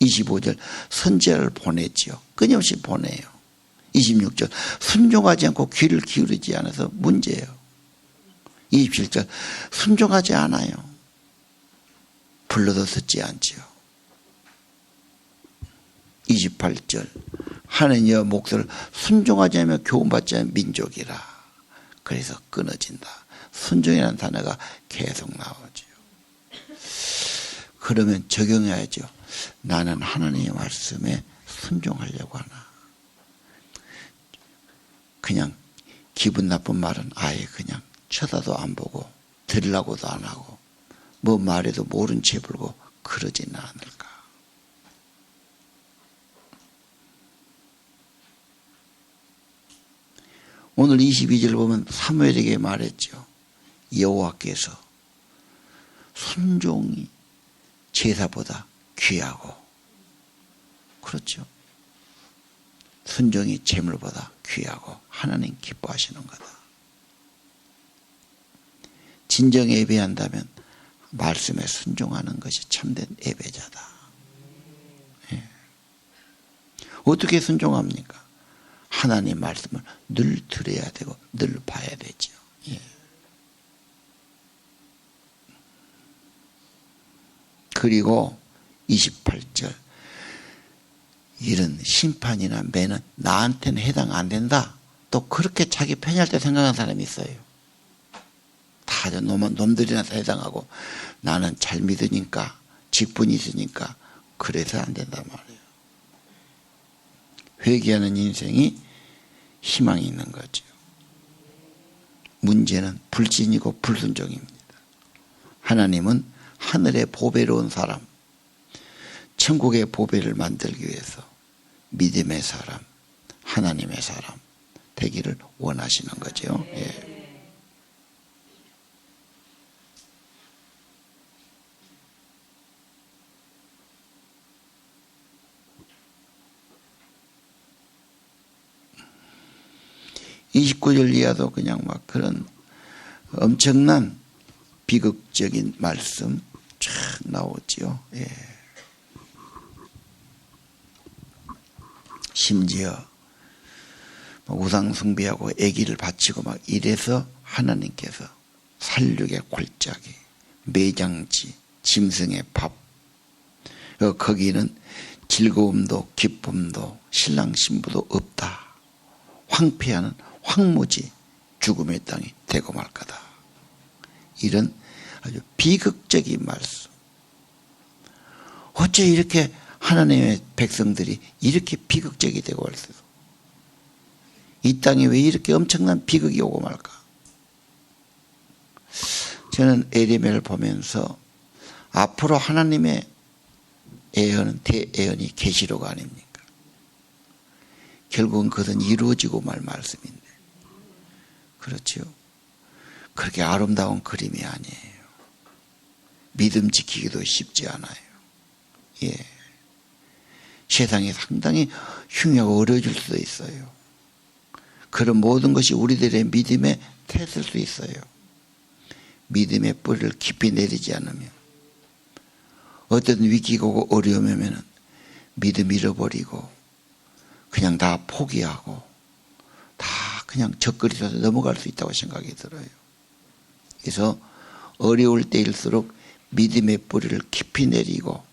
25절 선지자를 보냈지요. 끊임없이 보내요. 26절 순종하지 않고 귀를 기울이지 않아서 문제예요. 27절 순종하지 않아요. 불러도 듣지 않지요. 28절 하느님의 목소리를 순종하지 않으면 교훈받지 않은 민족이라. 그래서 끊어진다. 순종이라는 단어가 계속 나오죠. 그러면 적용해야죠. 나는 하나님의 말씀에 순종하려고 하나. 그냥 기분 나쁜 말은 아예 그냥 쳐다도 안 보고 들으려고도 안 하고 뭐 말해도 모른 채 불고 그러지는 않을까. 오늘 22절 보면 사무엘에게 말했죠. 여호와께서 순종이 제사보다 귀하고, 그렇죠. 순종이 재물보다 귀하고 하나님 기뻐하시는 거다. 진정 예배한다면 말씀에 순종하는 것이 참된 예배자다. 예. 어떻게 순종합니까? 하나님 말씀을 늘 들어야 되고 늘 봐야 되죠. 예. 그리고 28절 이런 심판이나 매는 나한테는 해당 안 된다. 또 그렇게 자기 편할 때 생각하는 사람이 있어요. 다 놈들이나 해당하고 나는 잘 믿으니까 직분이 있으니까 그래서 안 된단 말이에요. 회개하는 인생이 희망이 있는 거죠. 문제는 불신이고 불순종입니다. 하나님은 하늘의 보배로운 사람, 천국의 보배를 만들기 위해서 믿음의 사람, 하나님의 사람 되기를 원하시는 거죠. 예. 29절 이하도 그냥 막 그런 엄청난 비극적인 말씀 쫙 나오죠. 예. 심지어 우상 숭배하고 애기를 바치고 막 이래서 하나님께서 살육의 골짜기, 매장지, 짐승의 밥, 거기는 즐거움도 기쁨도 신랑 신부도 없다. 황폐하는 황무지, 죽음의 땅이 되고 말 거다. 이런 아주 비극적인 말씀. 어째 이렇게 하나님의 백성들이 이렇게 비극적이 되고 할 수 있어? 이 땅에 왜 이렇게 엄청난 비극이 오고 말까? 저는 에레미야를 보면서 앞으로 하나님의 예언은 대예언이 계시록 아닙니까? 결국은 그것은 이루어지고 말 말씀인데, 그렇죠? 그렇게 아름다운 그림이 아니에요. 믿음 지키기도 쉽지 않아요. 예. 세상이 상당히 흉하고 어려워질 수도 있어요. 그런 모든 것이 우리들의 믿음에 태슬 수 있어요. 믿음의 뿌리를 깊이 내리지 않으면, 어떤 위기가 오고 어려움이 오면은 믿음 잃어버리고 그냥 다 포기하고 다 그냥 적그리서 넘어갈 수 있다고 생각이 들어요. 그래서 어려울 때일수록 믿음의 뿌리를 깊이 내리고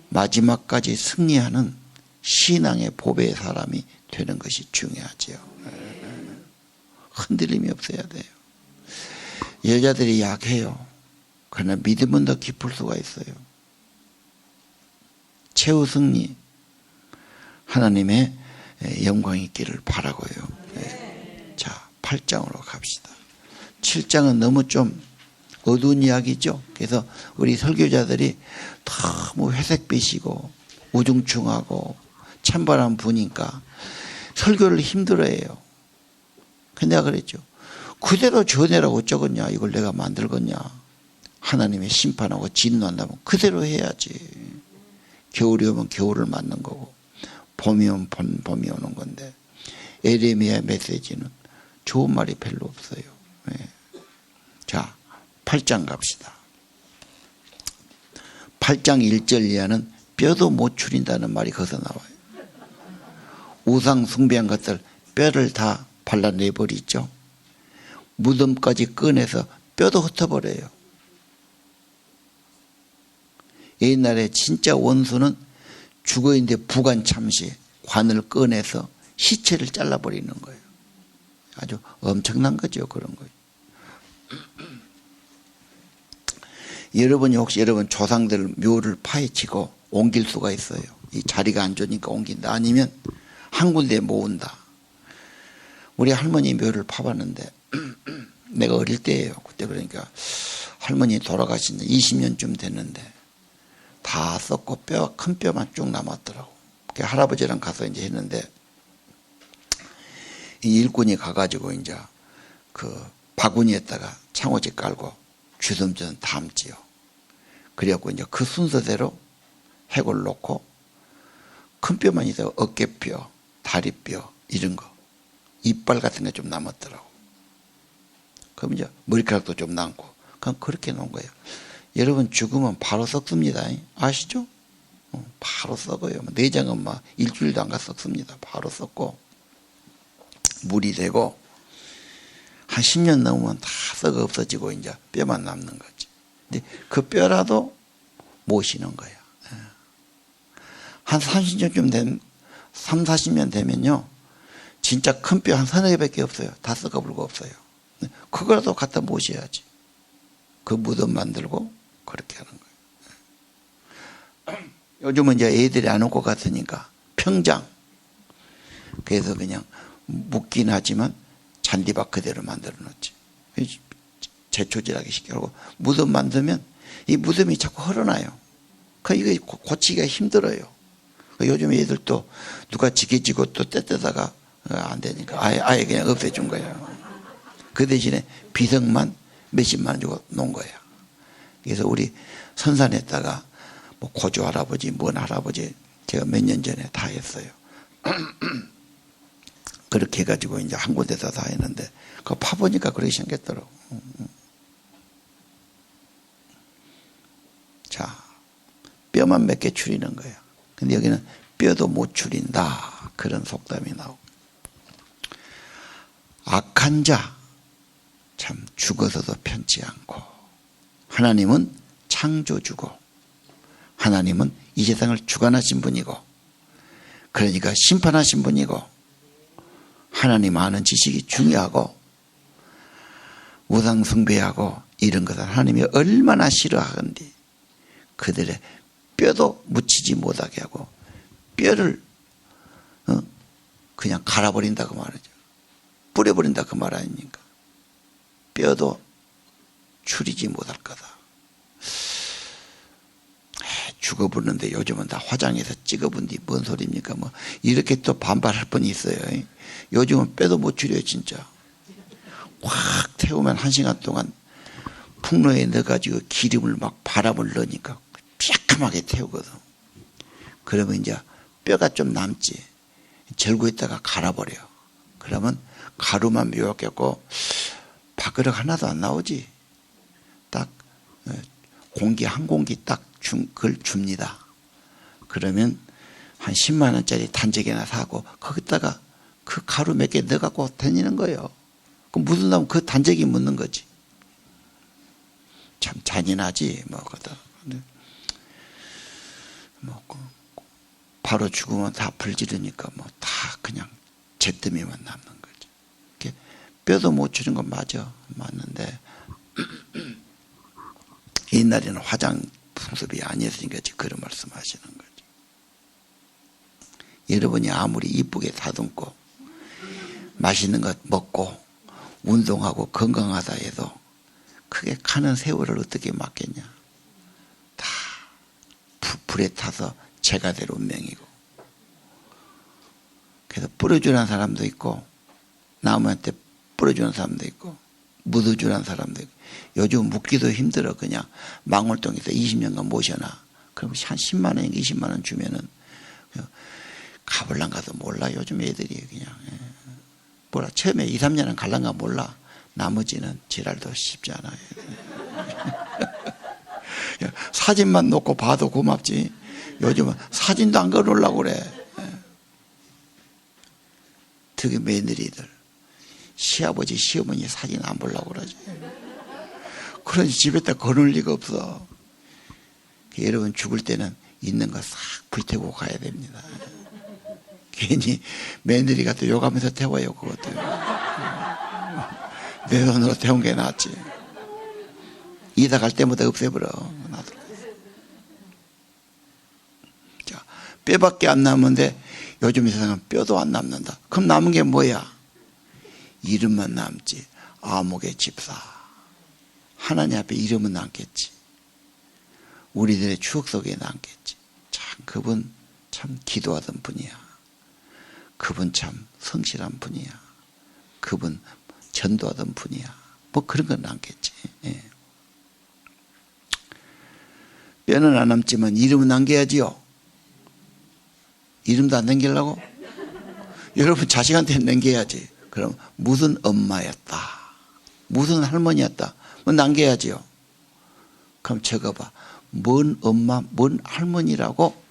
마지막까지 승리하는 신앙의 보배의 사람이 되는 것이 중요하죠. 흔들림이 없어야 돼요. 여자들이 약해요. 그러나 믿음은 더 깊을 수가 있어요. 최후 승리, 하나님의 영광 있기를 바라고요. 네. 자, 8장으로 갑시다. 7장은 너무 좀 어두운 이야기죠. 그래서 우리 설교자들이 너무 회색빛이고 우중충하고 찬바람 부니까 설교를 힘들어해요. 근데 내가 그랬죠. 그대로 전해라고 어쩌겠냐. 이걸 내가 만들겠냐. 하나님의 심판하고 진노한다면 그대로 해야지. 겨울이 오면 겨울을 맞는 거고 봄이 오면 봄이 오는 건데, 에레미야 메시지는 좋은 말이 별로 없어요. 네. 자, 8장 갑시다. 8장 1절 이하는 뼈도 못 추린다는 말이 거기서 나와요. 우상 숭배한 것들 뼈를 다 발라내버리죠. 무덤까지 꺼내서 뼈도 흩어버려요. 옛날에 진짜 원수는 죽어있는데 부관 참시 관을 꺼내서 시체를 잘라버리는 거예요. 아주 엄청난 거죠. 그런 거예요. 여러분이 혹시 여러분 조상들 묘를 파헤치고 옮길 수가 있어요. 이 자리가 안 좋으니까 옮긴다. 아니면 한 군데에 모은다. 우리 할머니 묘를 파봤는데 내가 어릴 때예요. 그때 그러니까 할머니 돌아가신 지 20년쯤 됐는데 다 썩고 큰 뼈만 쭉 남았더라고. 할아버지랑 가서 이제 했는데 이 일꾼이 가가지고 이제 그 바구니에다가 창호지 깔고 주섬주섬 담지요. 그래갖고 이제 그 순서대로 해골 놓고 큰 뼈만 있다가 어깨뼈, 다리뼈 이런 거, 이빨 같은 게 좀 남았더라고. 그럼 이제 머리카락도 좀 남고 그냥 그렇게 놓은 거예요. 여러분 죽으면 바로 썩습니다. 아시죠? 바로 썩어요. 내장은 막 일주일도 안 가 썩습니다. 바로 썩고 물이 되고 한 10년 넘으면 다 썩어 없어지고 이제 뼈만 남는 거지. 근데 그 뼈라도 모시는 거야. 한 30년쯤 된 3, 40년 되면요 진짜 큰 뼈 한 서너 개밖에 없어요. 다 썩어불고 없어요. 그거라도 갖다 모셔야지. 그 무덤 만들고 그렇게 하는 거예요. 요즘은 이제 애들이 안 올 것 같으니까 평장 그래서 그냥 묻긴 하지만 잔디밭 그대로 만들어 놓지. 제초질하기 시켜고 무덤 만들면 이 무덤이 자꾸 흘러나요. 이거 고치기가 힘들어요. 요즘 애들도 누가 지게지고 또 떼다가 안 되니까 아예 그냥 없애준 거예요. 그 대신에 비석만 몇십만 원 주고 놓은 거예요. 그래서 우리 선산에다가 뭐 고조 할아버지, 뭔 할아버지 제가 몇 년 전에 다 했어요. 그렇게 해가지고 이제 한 군데서 다 했는데 그거 파보니까 그렇게 생겼더라고. 자, 뼈만 몇 개 추리는 거예요. 근데 여기는 뼈도 못 추린다. 그런 속담이 나오고. 악한 자, 참 죽어서도 편치 않고. 하나님은 창조주고, 하나님은 이 세상을 주관하신 분이고, 그러니까 심판하신 분이고, 하나님 아는 지식이 중요하고, 우상 숭배하고 이런 것을 하나님이 얼마나 싫어하건디 그들의 뼈도 묻히지 못하게 하고 뼈를 그냥 갈아버린다고 말하죠. 뿌려버린다 그 말 아닙니까? 뼈도 추리지 못할 거다. 죽어버렸는데 요즘은 다 화장해서 찍어본디 뭔 소리입니까? 뭐 이렇게 또 반발할 뻔이 있어요. 요즘은 뼈도 못 추려요 진짜. 확 태우면 1시간 동안 풍로에 넣어가지고 기름을 막 바람을 넣으니까 새까맣게 태우거든. 그러면 이제 뼈가 좀 남지. 절고 있다가 갈아버려. 그러면 가루만 묘약했고 밥그릇 하나도 안 나오지. 딱 공기 한 공기 딱 그걸 줍니다. 그러면 한 10만 원짜리 단재기나 사고 거기다가 그 가루 몇 개 넣어갖고 다니는 거예요. 그럼 묻은다면 그 단재기 묻는 거지. 참 잔인하지 뭐 그다. 뭐 바로 죽으면 다 불지르니까 뭐 다 그냥 잿더미만 남는 거죠. 뼈도 못 추는 건 맞아. 맞는데 옛날에는 화장 풍습이 아니었으니까 그런 말씀하시는 거죠. 여러분이 아무리 이쁘게 다듬고 맛있는 것 먹고 운동하고 건강하다 해도 그게 가는 세월을 어떻게 막겠냐. 다 불에 타서 재가 될 운명이고. 그래서 뿌려주는 사람도 있고 나무한테 뿌려주는 사람도 있고 묻어주는 사람도 있고. 요즘 묻기도 힘들어. 그냥 망월동에서 20년간 모셔놔. 그럼 한 10만 원, 20만 원 주면은 가볼랑 가도 몰라. 요즘 애들이 그냥 몰라. 처음에 2, 3년은 갈랑가 몰라. 나머지는 지랄도 쉽지 않아요. 사진만 놓고 봐도 고맙지. 요즘은 사진도 안 걸으려고 그래. 특히 며느리들 시아버지 시어머니 사진 안 보려고 그러지. 그러니 집에다 걸을 리가 없어. 여러분 죽을 때는 있는 거 싹 불태우고 가야 됩니다. 괜히 며느리가 또 욕하면서 태워요. 그것도 내 돈으로 태운 게 낫지. 이사 갈 때마다 없애버려. 나도. 자, 뼈밖에 안 남는데 요즘 이 세상은 뼈도 안 남는다. 그럼 남은 게 뭐야? 이름만 남지. 아목의 집사. 하나님 앞에 이름은 남겠지. 우리들의 추억 속에 남겠지. 참 그분 참 기도하던 분이야. 그분 참 성실한 분이야. 그분 전도하던 분이야. 뭐 그런 건 남겠지. 예. 뼈는 안 남지만 이름은 남겨야지요. 이름도 안 남기려고? 여러분 자식한테 남겨야지. 그럼 무슨 엄마였다. 무슨 할머니였다. 뭐 남겨야지요. 그럼 적어봐. 뭔 엄마, 뭔 할머니라고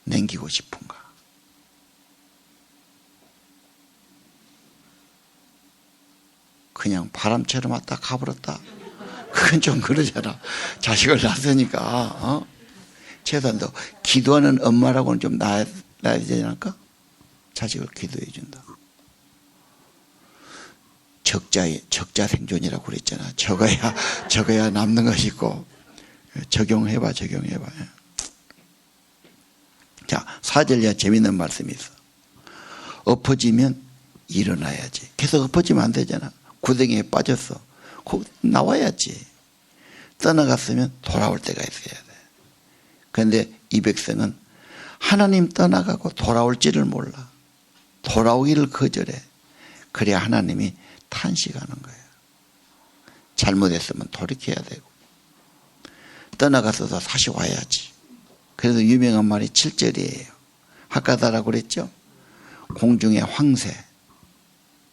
남기고 싶은가? 그냥 바람처럼 왔다 가버렸다. 그건 좀 그러잖아. 자식을 낳았으니까. 최소한도 기도하는 엄마라고는 좀 낳아야 되지 않을까? 자식을 기도해 준다. 적자 생존이라고 그랬잖아. 적어야 남는 것이 있고. 적용해봐. 자, 4절에 재밌는 말씀이 있어. 엎어지면 일어나야지. 계속 엎어지면 안 되잖아. 구덩이에 빠졌어. 거기 나와야지. 떠나갔으면 돌아올 때가 있어야 돼. 그런데 이 백성은 하나님 떠나가고 돌아올지를 몰라. 돌아오기를 거절해. 그래야 하나님이 탄식하는 거야. 잘못했으면 돌이켜야 되고 떠나갔어도 다시 와야지. 그래서 유명한 말이 7절이에요. 학가다라고 그랬죠. 공중의 황새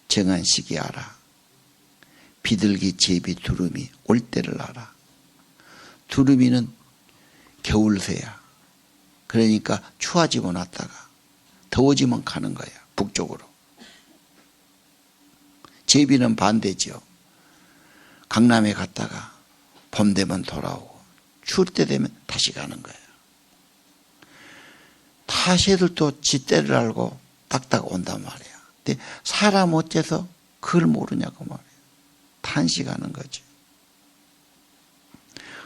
정한 시기 알아. 비둘기 제비 두루미 올 때를 알아. 두루미는 겨울새야. 그러니까 추워지면 왔다가 더워지면 가는 거야. 북쪽으로. 제비는 반대죠. 강남에 갔다가 봄 되면 돌아오고 추울 때 되면 다시 가는 거예요. 다 새들도 지 때를 알고 딱딱 온단 말이야. 근데 사람 어째서 그걸 모르냐고 말이야. 탄식하는 거지.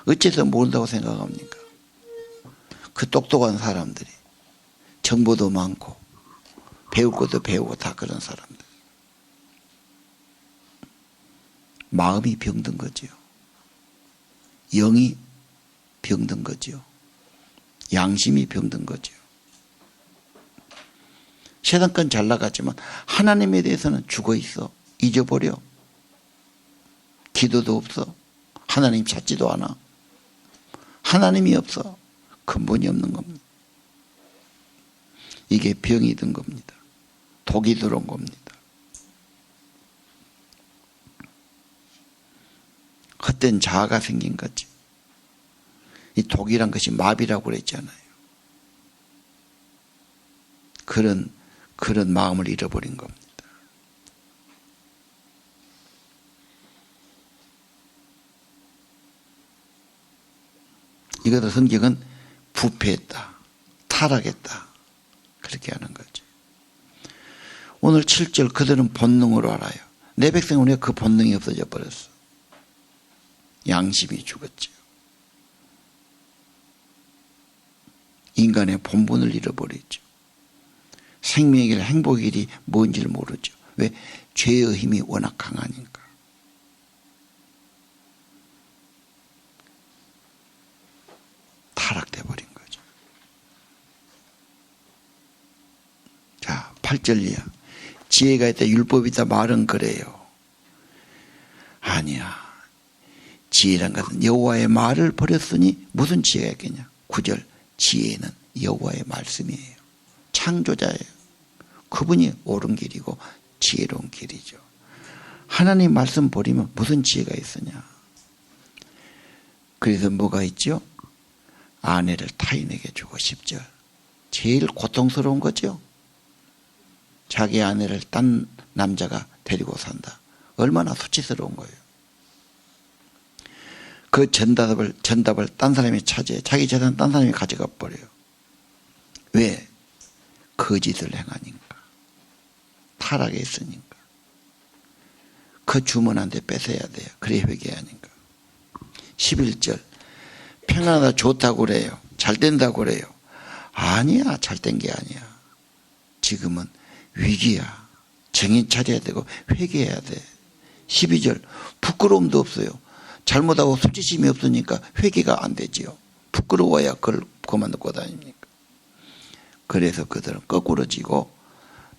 어째서 모른다고 생각합니까? 그 똑똑한 사람들이 정보도 많고 배울 것도 배우고 다 그런 사람들. 마음이 병든 거지요. 영이 병든 거지요. 양심이 병든 거지요. 세상건 잘 나가지만 하나님에 대해서는 죽어 있어. 잊어버려. 기도도 없어. 하나님 찾지도 않아. 하나님이 없어. 근본이 없는 겁니다. 이게 병이 든 겁니다. 독이 들어온 겁니다. 헛된 자아가 생긴 거지. 이 독이란 것이 마비라고 그랬잖아요. 그런 마음을 잃어버린 겁니다. 이것도 성경은 부패했다, 타락했다 그렇게 하는 거죠. 오늘 7절 그들은 본능으로 알아요. 내 백성은 왜 그 본능이 없어져 버렸어? 양심이 죽었죠. 인간의 본분을 잃어버리죠. 생명의 길, 행복의 길이 뭔지를 모르죠. 왜? 죄의 힘이 워낙 강하니까. 타락돼 버린 거죠. 자, 8절이야. 지혜가 있다, 율법이 있다, 말은 그래요. 아니야. 지혜란 것은 여호와의 말을 버렸으니 무슨 지혜가 있겠냐. 9절. 지혜는 여호와의 말씀이에요. 창조자예요. 그분이 옳은 길이고 지혜로운 길이죠. 하나님 말씀 버리면 무슨 지혜가 있으냐. 그래서 뭐가 있죠? 아내를 타인에게 주고 10절. 제일 고통스러운 거죠. 자기 아내를 딴 남자가 데리고 산다. 얼마나 수치스러운 거예요. 그 전답을 딴 사람이 차지해. 자기 재산 딴 사람이 가져가 버려요. 왜? 거짓을 행하니까. 타락에 있으니까. 그 주문한테 뺏어야 돼요. 그래 회개하니까. 11절. 평안하다 좋다고 그래요. 잘 된다고 그래요. 아니야. 잘 된 게 아니야. 지금은 위기야. 정신 차려야 되고 회개해야 돼. 12절. 부끄러움도 없어요. 잘못하고 수치심이 없으니까 회개가 안 되지요. 부끄러워야 그걸 그만두고 다닙니까? 그래서 그들은 거꾸러지고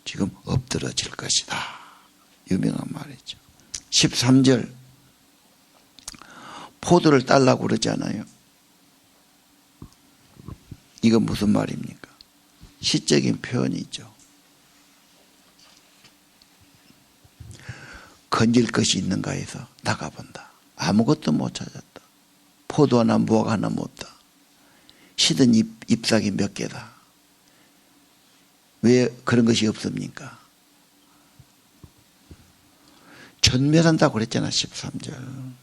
지금 엎드러질 것이다. 유명한 말이죠. 13절. 포도를 딸라고 그러잖아요. 이건 무슨 말입니까? 시적인 표현이죠. 건질 것이 있는가 해서 나가본다. 아무것도 못 찾았다. 포도 하나 무화과 하나 없다. 시든 잎사귀 몇 개다. 왜 그런 것이 없습니까? 전멸한다고 그랬잖아. 13절.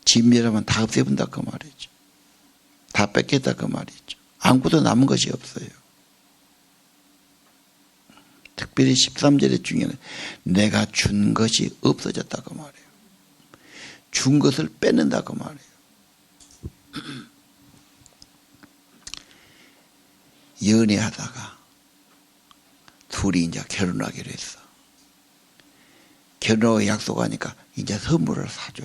진멸하면 다 없애본다 그 말이죠. 다 뺏겠다 그 말이죠. 아무것도 남은 것이 없어요. 특별히 13절의 중요한 내가 준 것이 없어졌다 그 말이에요. 준 것을 뺏는다 그 말이에요. 연애하다가 둘이 이제 결혼하기로 했어. 결혼하고 약속하니까 이제 선물을 사줘.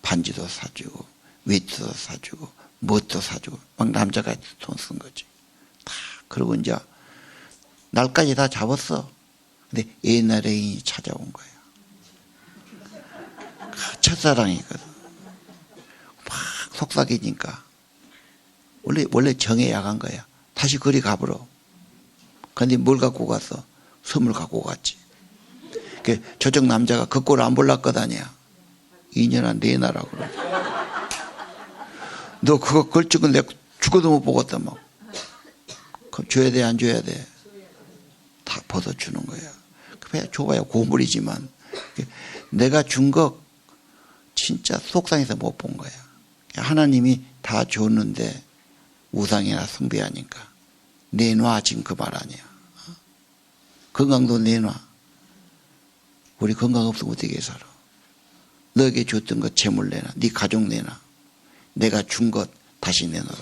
반지도 사주고 외투도 사주고 뭣도 사주고 막 남자가 돈 쓴 거지. 다 그러고 이제 날까지 다 잡았어. 근데 옛날 애인이 찾아온 거야. 첫사랑이거든. 막 속삭이니까 원래 정에 약한 거야. 다시 거리 가보러. 근데 뭘 갖고 갔어? 선물 갖고 갔지. 저쪽 남자가 그 꼴 안 볼라 거다냐. 2년아 내놔라 그러지. 너 그거 걸쭉은 내가 죽어도 못 보겠다 막. 그럼 줘야 돼 안 줘야 돼? 다 벗어주는 거야. 그래 줘봐야 고물이지만 내가 준 거 진짜 속상해서 못 본 거야. 하나님이 다 줬는데 우상이나 숭배하니까 내놔 지금 그 말 아니야. 건강도 내놔. 우리 건강 없으면 어떻게 살아? 너에게 줬던 것 재물 내놔. 네 가족 내놔. 내가 준 것 다시 내놔라.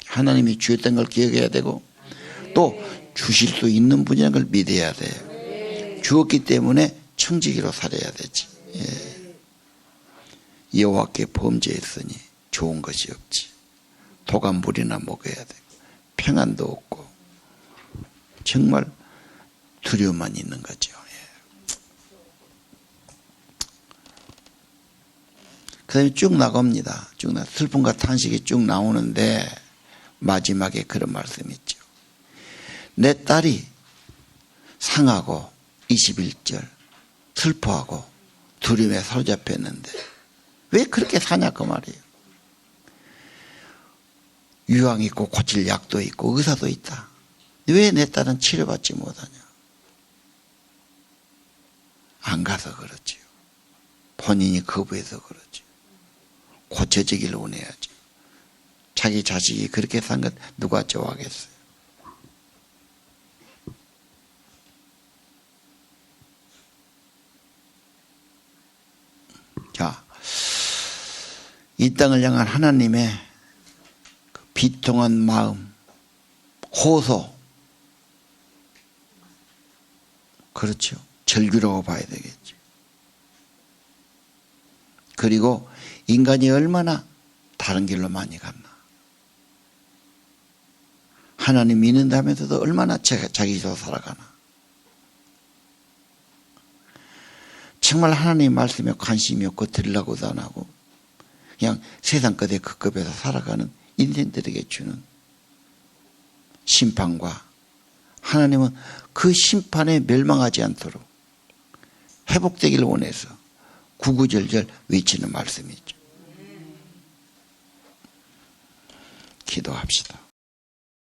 하나님이 주었던 걸 기억해야 되고 또 주실 수 있는 분이라는 걸 믿어야 돼요. 주었기 때문에 청지기로 살아야 되지. 예. 여호와께 범죄했으니 좋은 것이 없지. 도가 물이나 먹어야 되고 평안도 없고 정말 두려움만 있는 거죠. 그 다음에 쭉 나갑니다. 슬픔과 탄식이 쭉 나오는데 마지막에 그런 말씀이 있죠. 내 딸이 상하고 21절 슬퍼하고 두려움에 사로잡혔는데 왜 그렇게 사냐 그 말이에요. 유황 있고 고칠 약도 있고 의사도 있다. 왜 내 딸은 치료받지 못하냐. 안 가서 그렇지요. 본인이 거부해서 그렇지. 고쳐지기를 원해야지. 자기 자식이 그렇게 산 것 누가 좋아하겠어요. 자, 이 땅을 향한 하나님의 비통한 마음, 호소, 그렇죠. 절규라고 봐야 되겠죠. 그리고 인간이 얼마나 다른 길로 많이 갔나. 하나님 믿는다면서도 얼마나 자기로 살아가나. 정말 하나님 말씀에 관심이 없고 들으려고도 안 하고 그냥 세상 것에 급급해서 살아가는 인생들에게 주는 심판과 하나님은 그 심판에 멸망하지 않도록 회복되기를 원해서 구구절절 외치는 말씀이죠. 기도합시다.